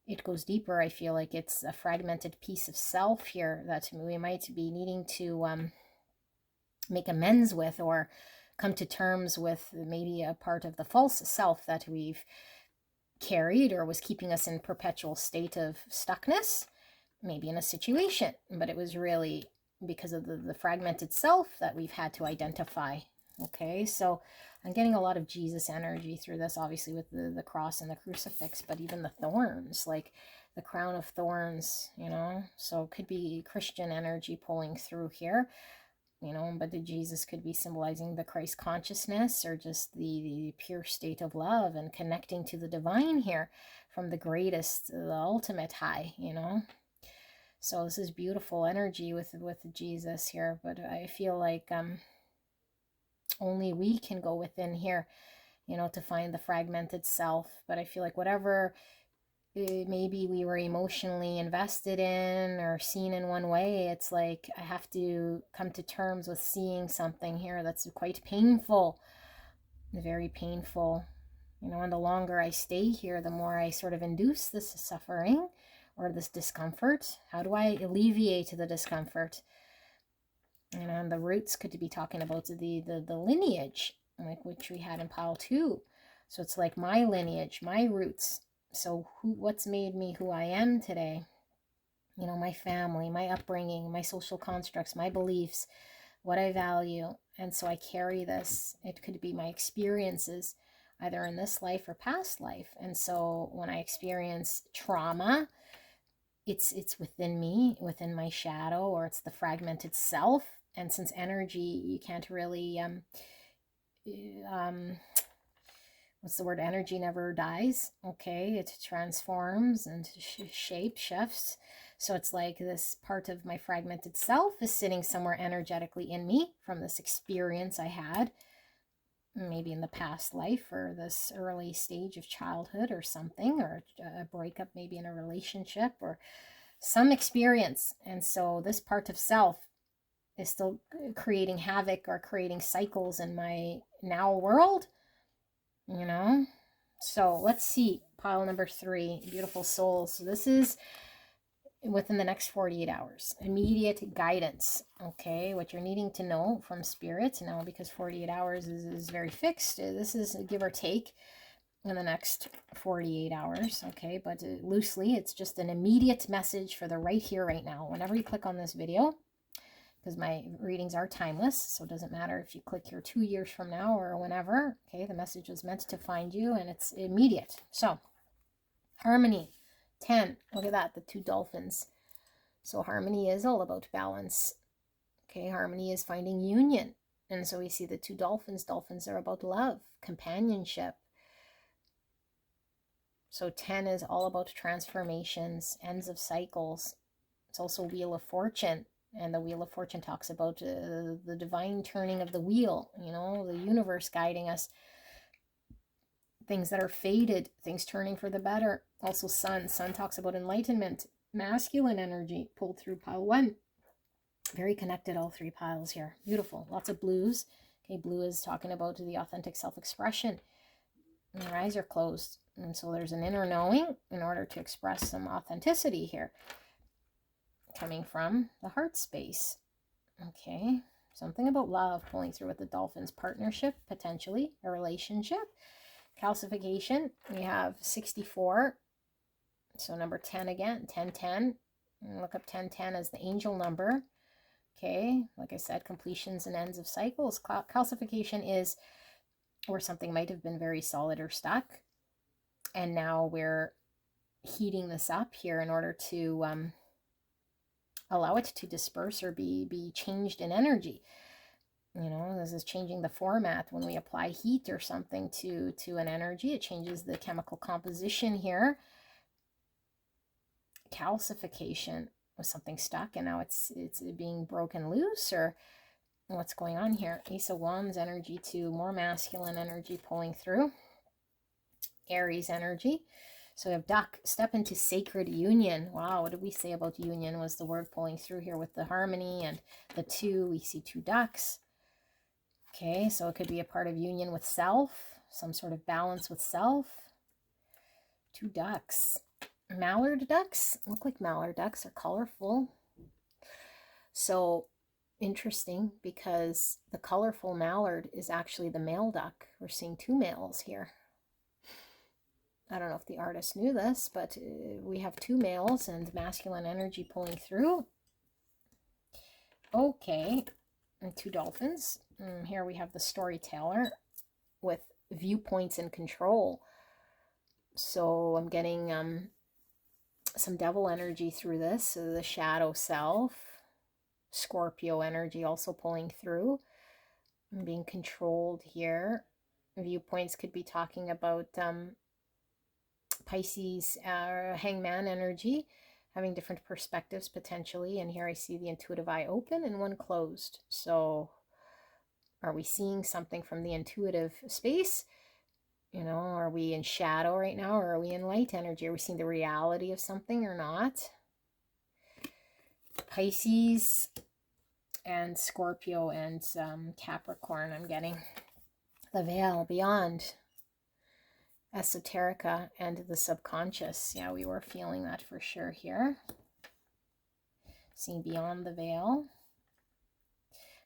It goes deeper. I feel like it's a fragmented piece of self here that we might be needing to make amends with, or come to terms with maybe a part of the false self that we've carried or was keeping us in perpetual state of stuckness, maybe in a situation, but it was really because of the fragmented self that we've had to identify. Okay, so I'm getting a lot of Jesus energy through this, obviously with the cross and the crucifix, but even the thorns, like the crown of thorns, so it could be Christian energy pulling through here. But the Jesus could be symbolizing the Christ consciousness, or just the pure state of love and connecting to the divine here from the greatest, the ultimate high, So this is beautiful energy with Jesus here, but I feel like only we can go within here, you know, to find the fragmented self. But I feel like whatever maybe we were emotionally invested in or seen in one way, it's like I have to come to terms with seeing something here that's quite painful, very painful, you know. And the longer I stay here, the more I sort of induce this suffering or this discomfort. How do I alleviate the discomfort? You know, and the roots could be talking about the lineage, like which we had in pile 2. So it's like my lineage, my roots. So what's made me who I am today? You know, my family, my upbringing, my social constructs, my beliefs, what I value. And so I carry this. It could be my experiences, either in this life or past life. And so when I experience trauma, it's within me, within my shadow, or it's the fragmented self. And since energy, you can't really what's the word? Energy never dies. Okay, it transforms and shifts. So it's like this part of my fragmented self is sitting somewhere energetically in me from this experience I had, maybe in the past life or this early stage of childhood or something, or a breakup, maybe in a relationship or some experience. And so this part of self is still creating havoc or creating cycles in my now world, you know. So let's see, pile number 3, beautiful souls. So this is within the next 48 hours, immediate guidance. Okay, what you're needing to know from spirit now, because 48 hours is very fixed. This is a give or take in the next 48 hours. Okay, but loosely, it's just an immediate message for the right here, right now. Whenever you click on this video, because my readings are timeless, so it doesn't matter if you click here 2 years from now or whenever. Okay, the message was meant to find you, and it's immediate. So harmony 10, look at that, the 2 dolphins. So harmony is all about balance. Okay, harmony is finding union. And so we see the 2 dolphins. Dolphins are about love, companionship. So 10 is all about transformations, ends of cycles. It's also Wheel of Fortune. And the Wheel of Fortune talks about the divine turning of the wheel, you know, the universe guiding us. Things that are faded, things turning for the better. Also Sun. Sun talks about enlightenment, masculine energy pulled through pile 1. Very connected, all 3 piles here. Beautiful. Lots of blues. Okay, blue is talking about the authentic self-expression. And your eyes are closed. And so there's an inner knowing in order to express some authenticity here, coming from the heart space. Okay, something about love pulling through with the dolphins. Partnership, potentially, a relationship. Calcification, we have 64. So number 10 again, 1010. Look up 1010 as the angel number. Okay, like I said, completions and ends of cycles. Calcification is where something might have been very solid or stuck, and now we're heating this up here in order to allow it to disperse or be changed in energy. You know, this is changing the format. When we apply heat or something to an energy, it changes the chemical composition here. Calcification was something stuck, and now it's being broken loose, or what's going on here? Ace of Wands energy to more masculine energy pulling through. Aries energy. So we have duck, step into sacred union. Wow, what did we say about union was the word pulling through here with the harmony and the 2. We see 2 ducks. Okay, so it could be a part of union with self, some sort of balance with self. 2 ducks. Mallard ducks look like mallard ducks, are colorful. So interesting, because the colorful mallard is actually the male duck. We're seeing 2 males here. I don't know if the artist knew this, but we have 2 males and masculine energy pulling through. Okay, and 2 dolphins. Here we have the storyteller with viewpoints and control. So I'm getting some devil energy through this. So the shadow self, Scorpio energy also pulling through and being controlled here. Viewpoints could be talking about Pisces, hangman energy, having different perspectives potentially. And here I see the intuitive eye open and one closed. So are we seeing something from the intuitive space? You know, are we in shadow right now, or are we in light energy? Are we seeing the reality of something or not? Pisces and Scorpio and Capricorn, I'm getting the veil beyond esoterica and the subconscious. Yeah, we were feeling that for sure here. Seeing beyond the veil.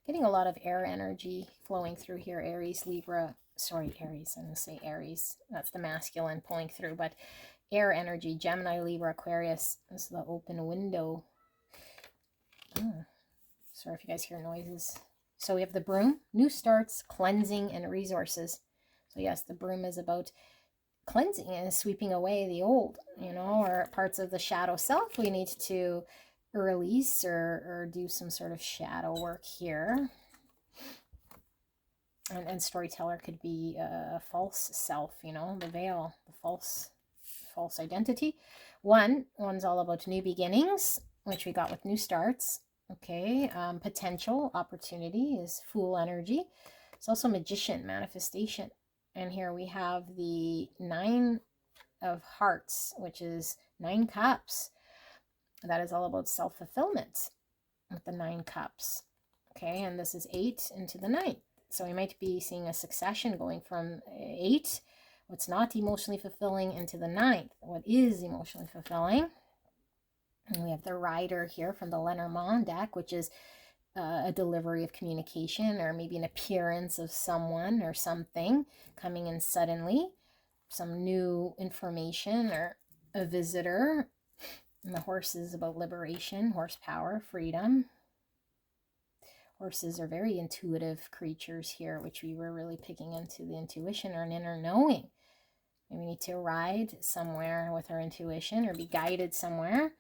Getting a lot of air energy flowing through here. Aries, Libra, sorry, Aries, I'm going to say Aries. That's the masculine pulling through, but air energy, Gemini, Libra, Aquarius. This is the open window. Oh, sorry if you guys hear noises. So we have the broom, new starts, cleansing, and resources. So yes, the broom is about cleansing and sweeping away the old, you know, or parts of the shadow self we need to release or do some sort of shadow work here. And storyteller could be a false self, you know, the veil, the false identity. One's all about new beginnings, which we got with new starts. Okay, potential, opportunity is Fool energy. It's also magician, manifestation. And here we have the 9 of hearts, which is 9 cups. That is all about self-fulfillment with the 9 cups. Okay, and this is 8 into the 9th. So we might be seeing a succession going from 8, what's not emotionally fulfilling, into the 9th, what is emotionally fulfilling. And we have the rider here from the Lenormand deck, which is a delivery of communication, or maybe an appearance of someone or something coming in suddenly, some new information or a visitor. And the horse is about liberation, horsepower, freedom. Horses are very intuitive creatures here, which we were really picking into the intuition or an inner knowing. And we need to ride somewhere with our intuition or be guided somewhere.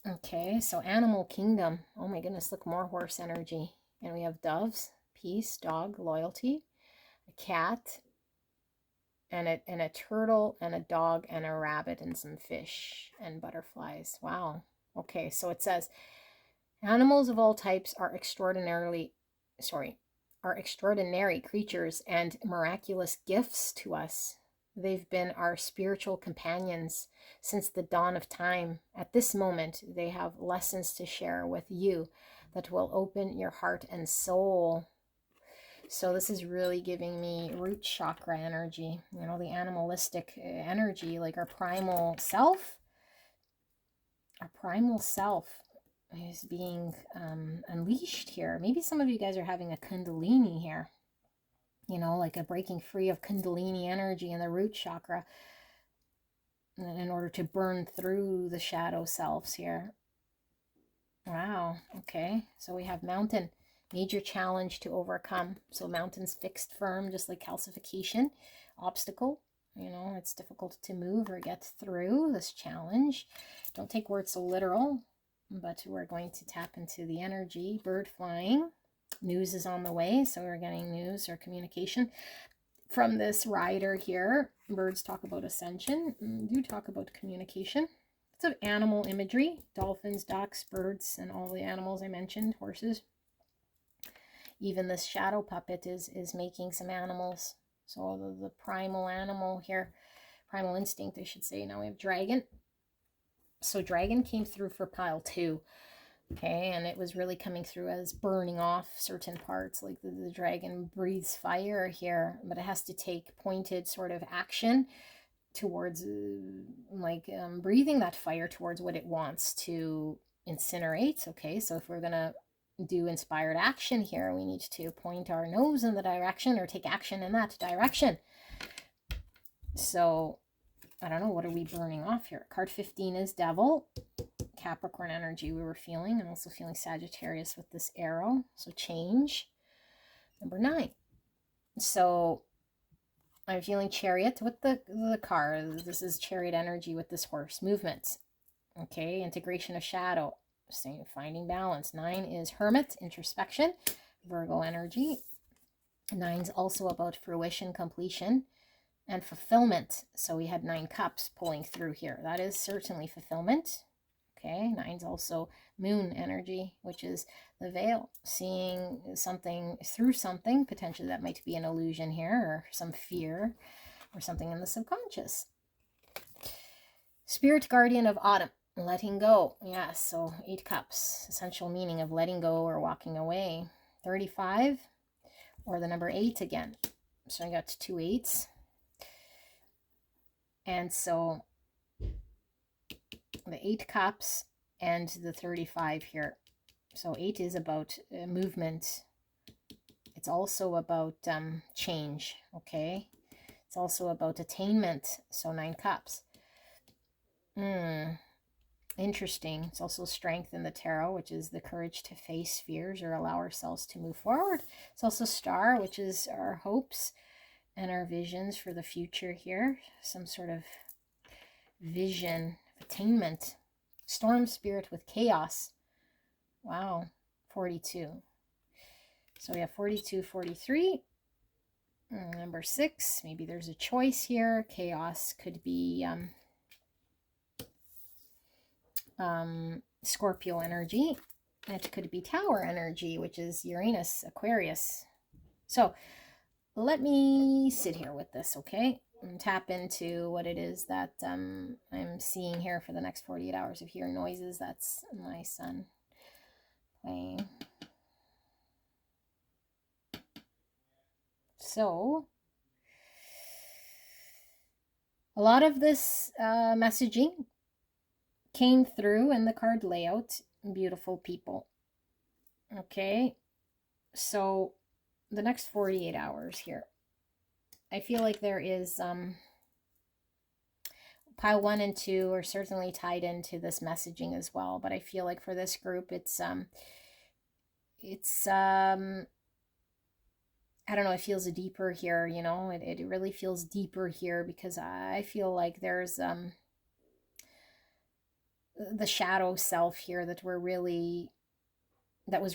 Okay, so animal kingdom. Oh my goodness, look, more horse energy. And we have doves, peace, dog, loyalty, a cat, and a turtle, and a dog, and a rabbit, and some fish, and butterflies. Wow. Okay, so it says, animals of all types are extraordinary creatures and miraculous gifts to us. They've been our spiritual companions since the dawn of time. At this moment, they have lessons to share with you that will open your heart and soul. So this is really giving me root chakra energy, you know, the animalistic energy, like our primal self. Our primal self is being unleashed here. Maybe some of you guys are having a kundalini here, you know, like a breaking free of kundalini energy in the root chakra in order to burn through the shadow selves here. Wow. Okay, so we have mountain, major challenge to overcome. So mountains fixed firm, just like calcification, obstacle. You know, it's difficult to move or get through this challenge. Don't take words so literal, but we're going to tap into the energy. Bird flying, news is on the way, so we're getting news or communication from this rider here. Birds talk about ascension, do talk about communication. It's of animal imagery, dolphins, ducks, birds, and all the animals I mentioned, horses. Even this shadow puppet is making some animals. So the primal animal here, primal instinct, I should say. Now we have dragon. So dragon came through for pile 2. Okay, and it was really coming through as burning off certain parts, like the dragon breathes fire here, but it has to take pointed sort of action towards breathing that fire towards what it wants to incinerate. Okay, so if we're gonna do inspired action here, we need to point our nose in the direction or take action in that direction. So I don't know, what are we burning off here? Card 15 is devil. Capricorn energy we were feeling. I'm also feeling Sagittarius with this arrow. So change. Number 9. So I'm feeling chariot with the car. This is chariot energy with this horse. Movement. Okay, integration of shadow. Finding balance. 9 is hermit, introspection. Virgo energy. 9's also about fruition, completion, and fulfillment. So we had 9 cups pulling through here. That is certainly fulfillment. Okay, 9's also moon energy, which is the veil, seeing something through something, potentially that might be an illusion here, or some fear, or something in the subconscious. Spirit guardian of autumn, letting go. Yes, so 8 cups, essential meaning of letting go or walking away. 35, or the number 8 again. So I got 2 8s. And so the 8 cups and the 35 here. So 8 is about movement. It's also about change, okay? It's also about attainment. So 9 cups. Interesting. It's also strength in the tarot, which is the courage to face fears or allow ourselves to move forward. It's also star, which is our hopes and our visions for the future here. Some sort of vision, attainment. Storm spirit with chaos. Wow. 42. So we have 42, 43. Number 6. Maybe there's a choice here. Chaos could be Scorpio energy. It could be Tower energy, which is Uranus, Aquarius. So let me sit here with this, okay? And tap into what it is that I'm seeing here for the next 48 hours. If you hear noises, that's my son playing. So a lot of this messaging came through in the card layout. Beautiful people. Okay, so the next 48 hours here, I feel like there is pile 1 and 2 are certainly tied into this messaging as well, but I feel like for this group it's I don't know, it feels deeper here, you know, it really feels deeper here, because I feel like there's the shadow self here that was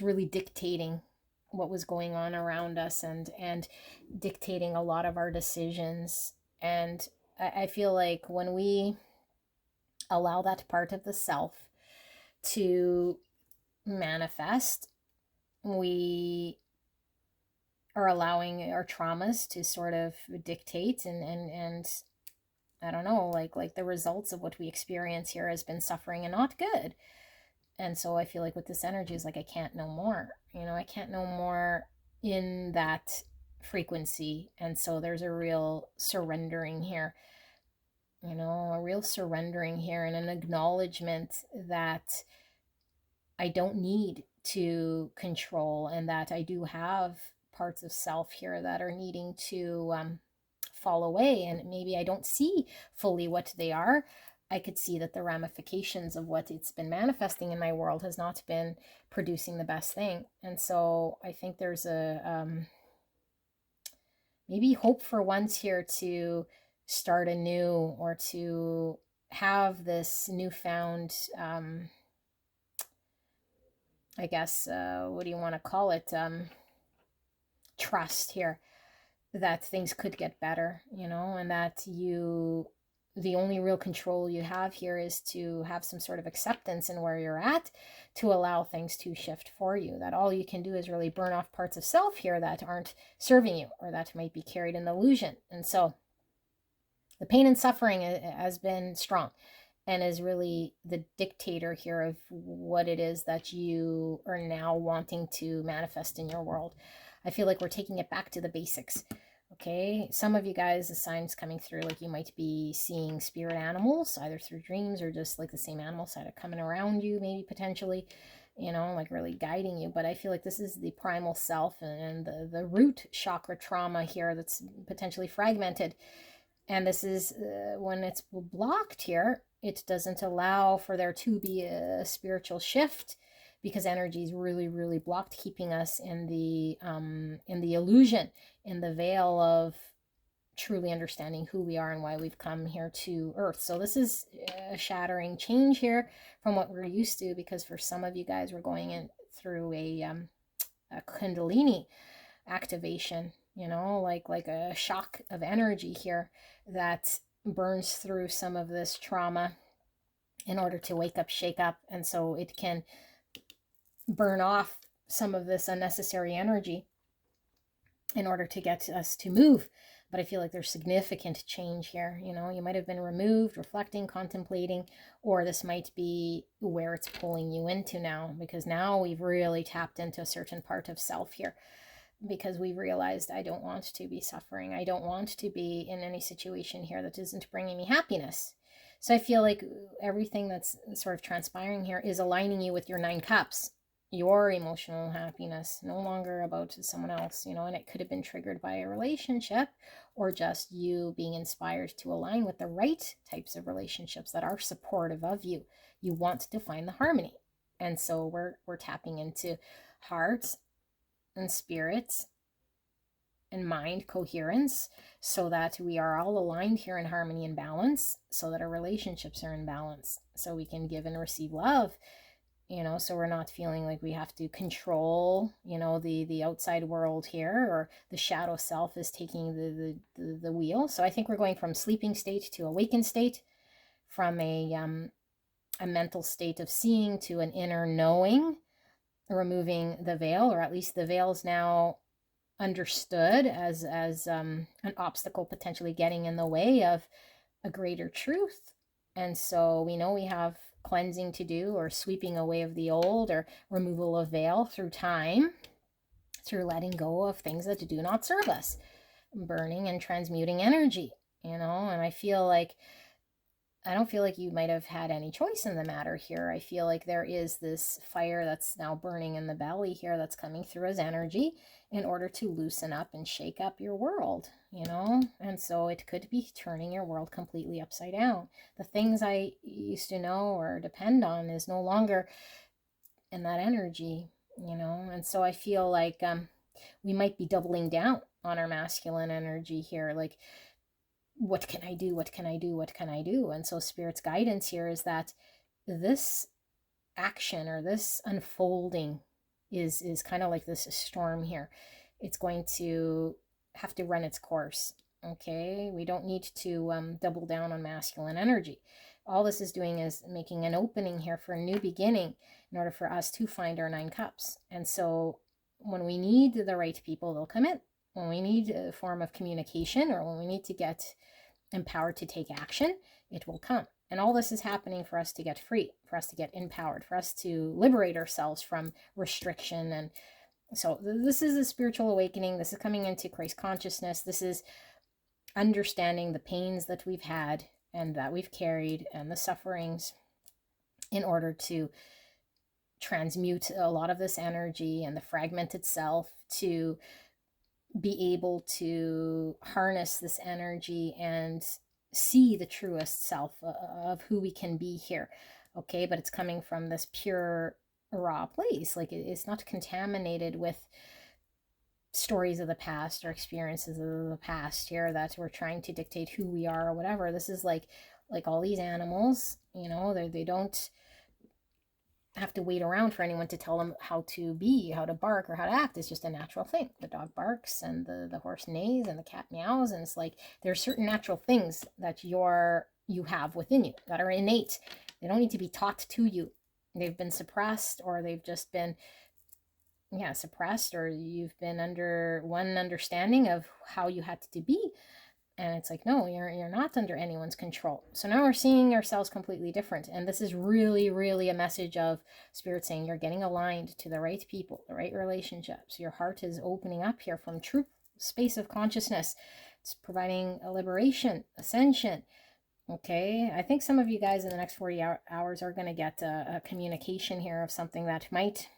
really dictating what was going on around us, and dictating a lot of our decisions. And I feel like when we allow that part of the self to manifest, we are allowing our traumas to sort of dictate, and I don't know, like the results of what we experience here has been suffering and not good. And so I feel like with this energy is like, I can't know more, you know, I can't know more in that frequency. And so there's a real surrendering here, you know, a real surrendering here, and an acknowledgement that I don't need to control, and that I do have parts of self here that are needing to fall away, and maybe I don't see fully what they are. I could see that the ramifications of what it's been manifesting in my world has not been producing the best thing. And so I think there's a maybe hope for once here to start anew, or to have this newfound I guess what do you want to call it, trust here, that things could get better, you know, and that the only real control you have here is to have some sort of acceptance in where you're at, to allow things to shift for you. That all you can do is really burn off parts of self here that aren't serving you, or that might be carried in illusion. And so the pain and suffering has been strong, and is really the dictator here of what it is that you are now wanting to manifest in your world. I feel like we're taking it back to the basics. Okay, some of you guys, the signs coming through, like you might be seeing spirit animals, either through dreams or just like the same animals that are coming around you, maybe potentially, you know, like really guiding you. But I feel like this is the primal self and the root chakra trauma here that's potentially fragmented. And this is when it's blocked here, it doesn't allow for there to be a spiritual shift, because energy is really, really blocked, keeping us in the illusion, in the veil of truly understanding who we are and why we've come here to Earth. So this is a shattering change here from what we're used to, because for some of you guys, we're going in through a Kundalini activation, you know, like a shock of energy here that burns through some of this trauma in order to wake up, shake up. And so it can burn off some of this unnecessary energy in order to get us to move. But I feel like there's significant change here. You know, you might have been removed, reflecting, contemplating, or this might be where it's pulling you into now, because now we've really tapped into a certain part of self here, because we realized I don't want to be suffering. I don't want to be in any situation here that isn't bringing me happiness. So I feel like everything that's sort of transpiring here is aligning you with your 9 cups, your emotional happiness, no longer about someone else, you know, and it could have been triggered by a relationship or just you being inspired to align with the right types of relationships that are supportive of you. You want to find the harmony. And so we're tapping into heart and spirit and mind coherence, so that we are all aligned here in harmony and balance, so that our relationships are in balance, so we can give and receive love, you know, so we're not feeling like we have to control, you know, the outside world here, or the shadow self is taking the wheel. So I think we're going from sleeping state to awakened state, from a mental state of seeing to an inner knowing, removing the veil, or at least the veil is now understood as an obstacle potentially getting in the way of a greater truth. And so we know we have cleansing to do, or sweeping away of the old, or removal of veil through time, through letting go of things that do not serve us, burning and transmuting energy, you know. And I don't feel like you might have had any choice in the matter here. I feel like there is this fire that's now burning in the belly here, that's coming through as energy in order to loosen up and shake up your world, you know? And so it could be turning your world completely upside down. The things I used to know or depend on is no longer in that energy, you know? And so I feel like we might be doubling down on our masculine energy here. Like, what can I do? What can I do? What can I do? And so Spirit's guidance here is that this action, or this unfolding, is kind of like this storm here. It's going to have to run its course. Okay, we don't need to double down on masculine energy. All this is doing is making an opening here for a new beginning, in order for us to find our 9 cups. And so when we need the right people, they'll come in. When we need a form of communication, or when we need to get empowered to take action, it will come. And all this is happening for us to get free, for us to get empowered, for us to liberate ourselves from restriction. And so this is a spiritual awakening. This is coming into Christ consciousness. This is understanding the pains that we've had and that we've carried, and the sufferings, in order to transmute a lot of this energy and the fragmented self, to be able to harness this energy and see the truest self of who we can be here. Okay, but it's coming from this pure, raw place. Like, it's not contaminated with stories of the past or experiences of the past here that we're trying to dictate who we are or whatever. This is like all these animals, you know, they don't have to wait around for anyone to tell them how to be, how to bark, or how to act. It's just a natural thing. The dog barks, and the horse neighs, and the cat meows, and it's like there's certain natural things that you have within you that are innate. They don't need to be taught to you. They've been suppressed, or they've just been suppressed, or you've been under one understanding of how you had to be. And it's like, no, you're not under anyone's control. So now we're seeing ourselves completely different. And this is really, really a message of Spirit saying you're getting aligned to the right people, the right relationships. Your heart is opening up here from true space of consciousness. It's providing a liberation, ascension. Okay, I think some of you guys in the next 40 hours are going to get a communication here of something that might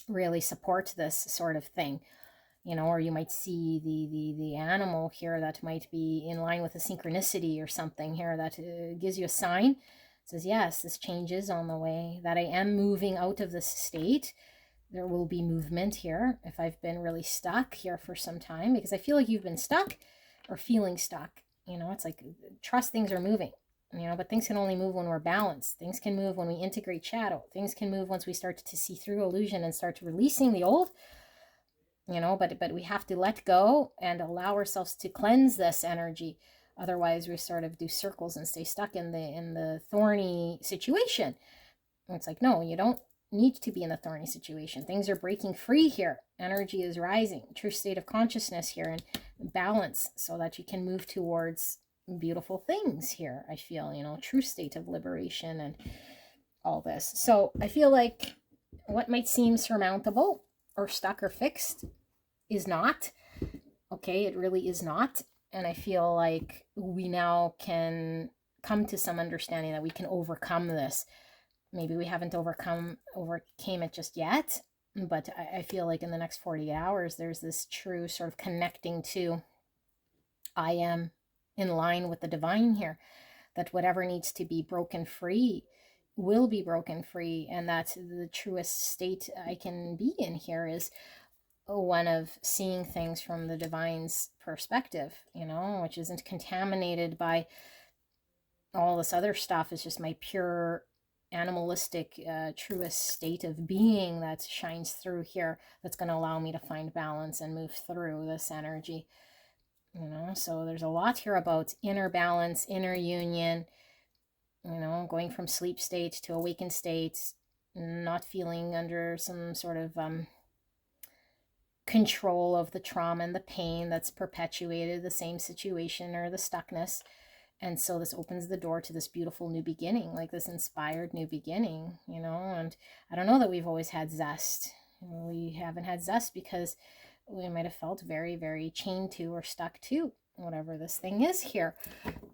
really support this sort of thing. You know, or you might see the animal here that might be in line with a synchronicity or something here that gives you a sign. It says, yes, this change is on the way, that I am moving out of this state. There will be movement here if I've been really stuck here for some time, because I feel like you've been stuck or feeling stuck. You know, it's like, trust things are moving, you know, but things can only move when we're balanced. Things can move when we integrate shadow. Things can move once we start to see through illusion and start releasing the old. You know, but we have to let go and allow ourselves to cleanse this energy Otherwise, we sort of do circles and stay stuck in the thorny situation. And it's like, no, you don't need to be in a thorny situation. Things are breaking free here. Energy is rising. True state of consciousness here, and balance, so that you can move towards beautiful things here. I feel, you know, true state of liberation and all this. So I feel like what might seem surmountable or stuck or fixed is not. Okay, it really is not. And I feel like we now can come to some understanding that we can overcome this. Maybe we haven't overcame it just yet, but I feel like in the next 48 hours, there's this true sort of connecting to, I am in line with the divine here, that whatever needs to be broken free will be broken free. And that's the truest state I can be in here, is one of seeing things from the divine's perspective, you know, which isn't contaminated by all this other stuff. It's just my pure animalistic truest state of being that shines through here, that's going to allow me to find balance and move through this energy, you know. So there's a lot here about inner balance, inner union, you know, going from sleep state to awakened state, not feeling under some sort of control of the trauma and the pain that's perpetuated the same situation or the stuckness. And so this opens the door to this beautiful new beginning, like this inspired new beginning, you know. And I don't know that we've always had zest. We haven't had zest because we might have felt very, very chained to or stuck to whatever this thing is here,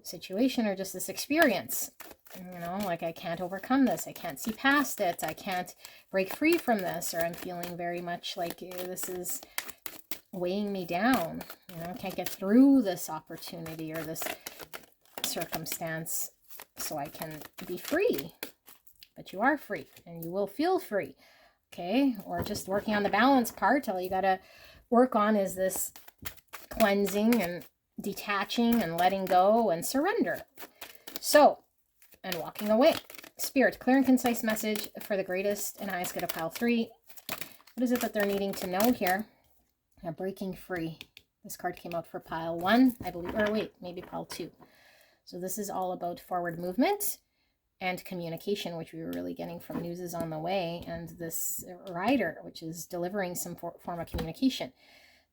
situation, or just this experience, you know, like I can't overcome this, I can't see past it, I can't break free from this, or I'm feeling very much like this is weighing me down, you know, I can't get through this opportunity or this circumstance so I can be free. But you are free, and you will feel free, okay? Or just working on the balance part. All you gotta work on is this cleansing and detaching and letting go and surrender. So, and walking away. Spirit, clear and concise message for the greatest and highest good of pile 3. What is it that they're needing to know here? They're breaking free. This card came out for pile 1, I believe, or wait, maybe pile 2. So this is all about forward movement and communication, which we were really getting from News is on the Way, and this rider, which is delivering some form of communication.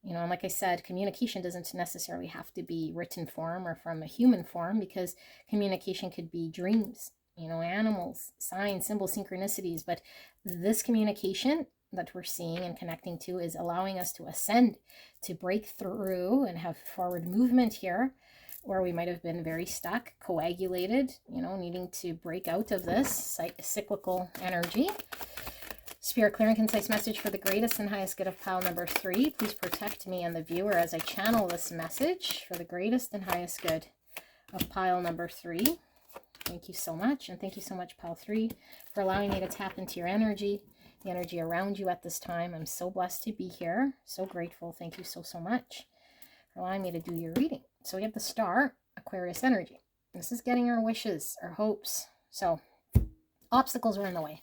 You know, and like I said, communication doesn't necessarily have to be written form or from a human form, because communication could be dreams, you know, animals, signs, symbols, synchronicities. But this communication that we're seeing and connecting to is allowing us to ascend, to break through and have forward movement here, where we might have been very stuck, coagulated, you know, needing to break out of this cyclical energy. Spirit, clear and concise message for the greatest and highest good of pile number 3. Please protect me and the viewer as I channel this message for the greatest and highest good of pile number 3. Thank you so much. And thank you so much, pile 3, for allowing me to tap into your energy, the energy around you at this time. I'm so blessed to be here. So grateful. Thank you so, so much for allowing me to do your reading. So we have the star, Aquarius energy. This is getting our wishes, our hopes. So obstacles are in the way.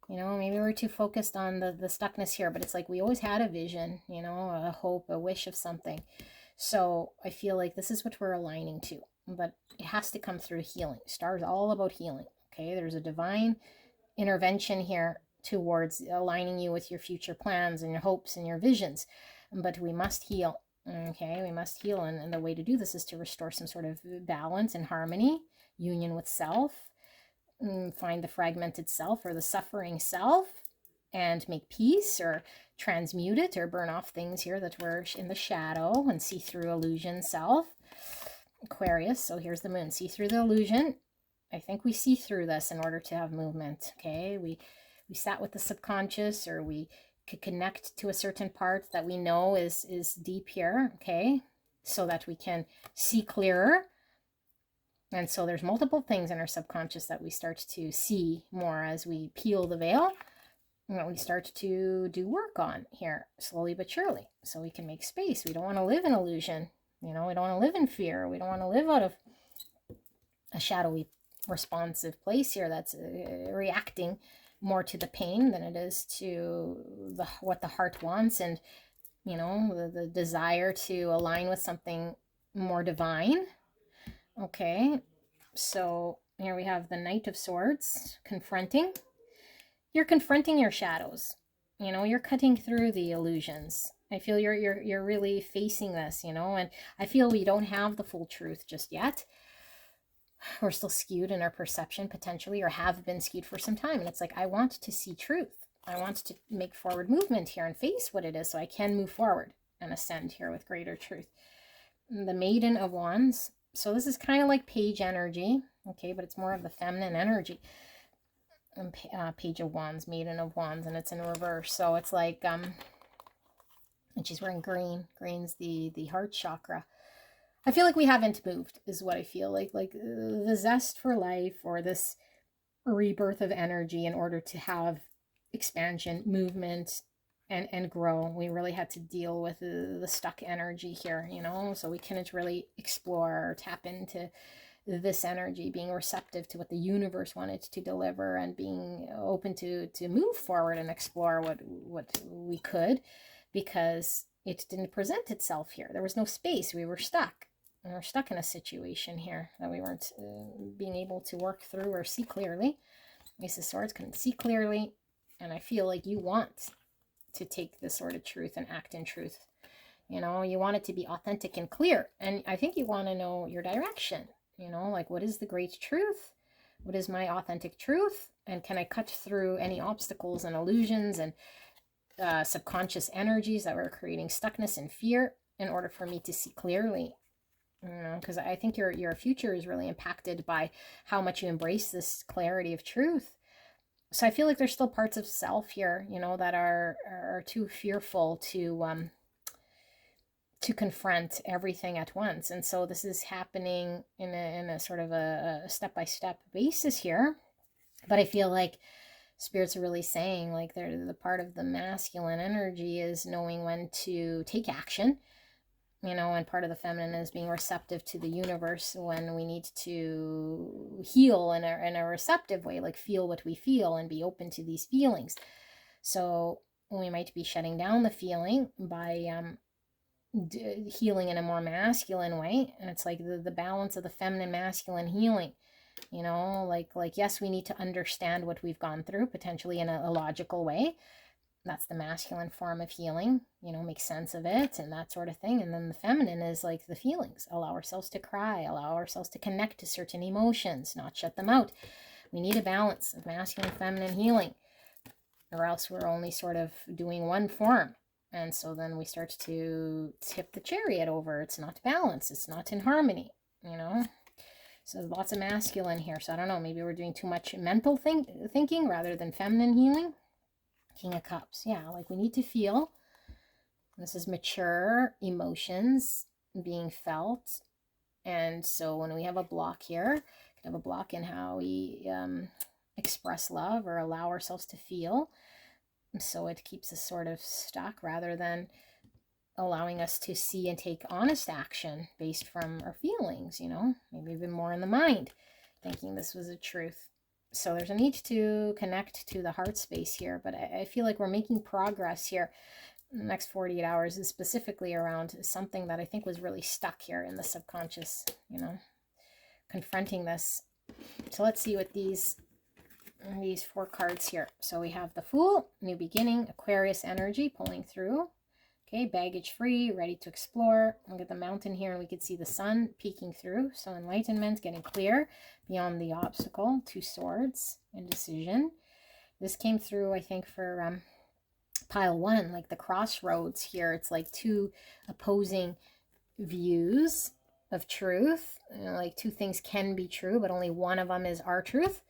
You know, maybe we're too focused on the stuckness here, but it's like we always had a vision, you know, a hope, a wish of something. So I feel like this is what we're aligning to, but it has to come through healing. Star is all about healing, okay? There's a divine intervention here towards aligning you with your future plans and your hopes and your visions, but we must heal, okay? We must heal, and the way to do this is to restore some sort of balance and harmony, union with self, find the fragmented self or the suffering self and make peace, or transmute it, or burn off things here that were in the shadow, and see through illusion self. Aquarius, so here's the moon. See through the illusion. I think we see through this in order to have movement, okay? We sat with the subconscious, or we could connect to a certain part that we know is deep here, okay? So that we can see clearer. And so there's multiple things in our subconscious that we start to see more as we peel the veil, and we start to do work on here, slowly but surely, so we can make space. We don't want to live in illusion, you know, we don't want to live in fear, we don't want to live out of a shadowy responsive place here that's reacting more to the pain than it is to what the heart wants, and, you know, the desire to align with something more divine, Okay, so here we have the Knight of Swords, confronting. You're confronting your shadows. You know, you're cutting through the illusions. I feel you're really facing this, you know, and I feel we don't have the full truth just yet. We're still skewed in our perception potentially, or have been skewed for some time. And it's like, I want to see truth. I want to make forward movement here and face what it is so I can move forward and ascend here with greater truth. The Maiden of Wands. So this is kind of like page energy, okay, but it's more of the feminine energy. Page of Wands, Maiden of Wands, and it's in reverse. So it's like, and she's wearing green. Green's the heart chakra. I feel like we haven't moved, is what I feel like the zest for life, or this rebirth of energy in order to have expansion, movement, and grow. We really had to deal with the stuck energy here, you know, so we couldn't really explore or tap into this energy, being receptive to what the universe wanted to deliver, and being open to move forward and explore what we could, because it didn't present itself here. There was no space. We were stuck. And we're stuck in a situation here that we weren't being able to work through or see clearly. Ace of Swords, couldn't see clearly. And I feel like you want to take this sort of truth and act in truth. You know, you want it to be authentic and clear. And I think you want to know your direction. You know, like, what is the great truth? What is my authentic truth? And can I cut through any obstacles and illusions and subconscious energies that were creating stuckness and fear in order for me to see clearly? You know, because I think your future is really impacted by how much you embrace this clarity of truth. So I feel like there's still parts of self here, you know, that are too fearful to confront everything at once. And so this is happening in a sort of a step-by-step basis here. But I feel like Spirit's are really saying, like, the part of the masculine energy is knowing when to take action, you know, and part of the feminine is being receptive to the universe when we need to heal in a receptive way, like feel what we feel and be open to these feelings. So we might be shutting down the feeling by healing in a more masculine way. And it's like the balance of the feminine masculine healing, you know, like yes, we need to understand what we've gone through potentially in a logical way. That's the masculine form of healing, you know, make sense of it and that sort of thing. And then the feminine is like the feelings. Allow ourselves to cry, allow ourselves to connect to certain emotions, not shut them out. We need a balance of masculine and feminine healing, or else we're only sort of doing one form. And so then we start to tip the chariot over. It's not balanced. It's not in harmony, you know. So there's lots of masculine here. So I don't know, maybe we're doing too much mental thinking rather than feminine healing. King of Cups. Yeah, like we need to feel. This is mature emotions being felt. And so when we have a block here, we can have a block in how we express love or allow ourselves to feel. So it keeps us sort of stuck rather than allowing us to see and take honest action based from our feelings, you know, maybe even more in the mind, thinking this was a truth. So there's a need to connect to the heart space here, but I feel like we're making progress here. The next 48 hours is specifically around something that I think was really stuck here in the subconscious, you know, confronting this. So let's see what these 4 cards here. So we have the Fool, new beginning, Aquarius energy pulling through. Okay, baggage free, ready to explore. Look at the Mountain here, and we can see the sun peeking through. So enlightenment, getting clear beyond the obstacle. 2 swords, indecision. This came through, I think, for pile 1, like the crossroads here. It's like 2 opposing views of truth. You know, like 2 things can be true, but only one of them is our truth.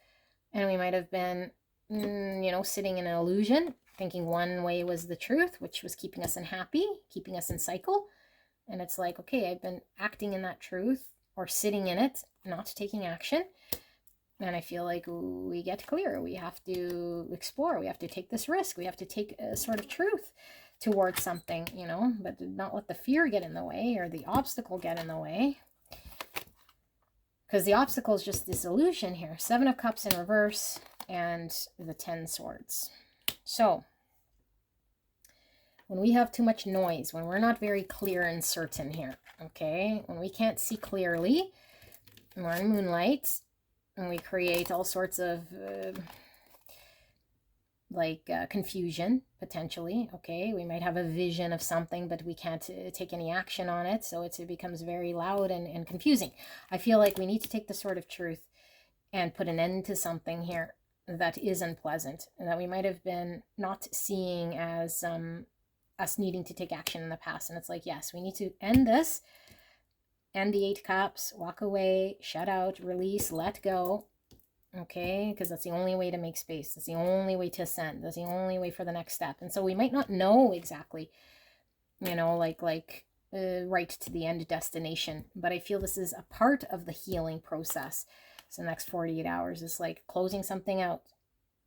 And we might have been, you know, sitting in an illusion, thinking one way was the truth, which was keeping us unhappy, keeping us in cycle. And it's like, okay, I've been acting in that truth or sitting in it, not taking action. And I feel like we get clear. We have to explore. We have to take this risk. We have to take a sort of truth towards something, you know, but not let the fear get in the way or the obstacle get in the way. Because the obstacle is just this illusion here. 7 of Cups in reverse and the 10 swords. So when we have too much noise, when we're not very clear and certain here, okay, when we can't see clearly, We're in moonlight, and we create all sorts of confusion, potentially. Okay, we might have a vision of something, but we can't take any action on it, so it becomes very loud and confusing. I feel like we need to take the sword of truth and put an end to something here that is unpleasant, and that we might have been not seeing as us needing to take action in the past. And it's like, yes, we need to end this, end the 8 cups, walk away, shut out, release, let go. Okay, because that's the only way to make space. That's the only way to ascend. That's the only way for the next step. And so we might not know exactly, you know, right to the end destination, but I feel this is a part of the healing process. So the next 48 hours is like closing something out,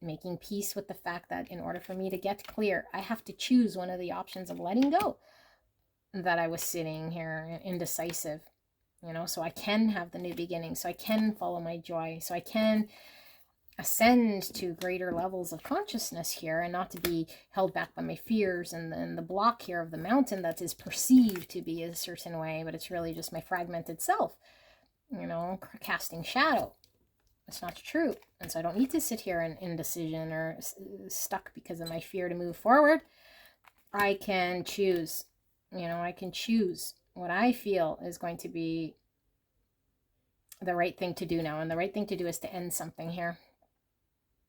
making peace with the fact that in order for me to get clear, I have to choose one of the options of letting go, that I was sitting here indecisive, you know, so I can have the new beginning, so I can follow my joy, so I can ascend to greater levels of consciousness here, and not to be held back by my fears and the block here of the mountain that is perceived to be a certain way, but it's really just my fragmented self, you know, casting shadow. It's not true. And so I don't need to sit here in indecision or stuck because of my fear to move forward. I can choose, you know, I can choose what I feel is going to be the right thing to do now. And the right thing to do is to end something here.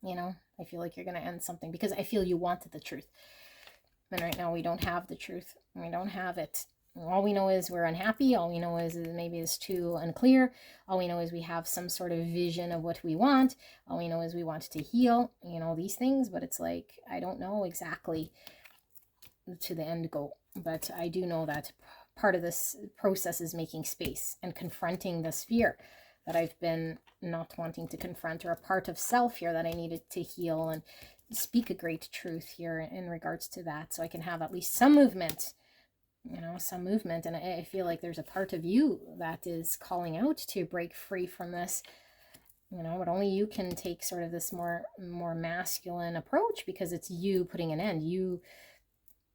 You know, I feel like you're going to end something because I feel you wanted the truth. And right now we don't have the truth. We don't have it. All we know is we're unhappy. All we know is maybe it's too unclear. All we know is we have some sort of vision of what we want. All we know is we want to heal, you know, these things. But it's like, I don't know exactly to the end goal. But I do know that part of this process is making space and confronting this fear that I've been not wanting to confront, or a part of self here that I needed to heal and speak a great truth here in regards to that, so I can have at least some movement. You know, some movement. And I feel like there's a part of you that is calling out to break free from this, you know, but only you can take sort of this more masculine approach, because it's you putting an end, you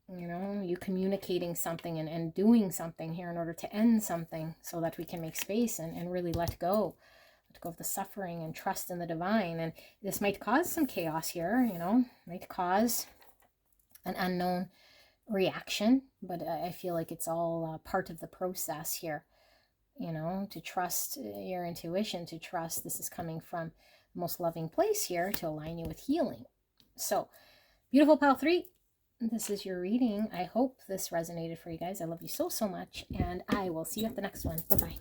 know, you communicating something and doing something here in order to end something, so that we can make space and really let go of the suffering and trust in the divine. And this might cause some chaos here, you know, might cause an unknown reaction, but I feel like it's all part of the process here, you know, to trust your intuition, to trust this is coming from the most loving place here to align you with healing. So beautiful pile 3, this is your reading. I hope this resonated for you guys. I love you so much, and I will see you at the next one. Bye-bye.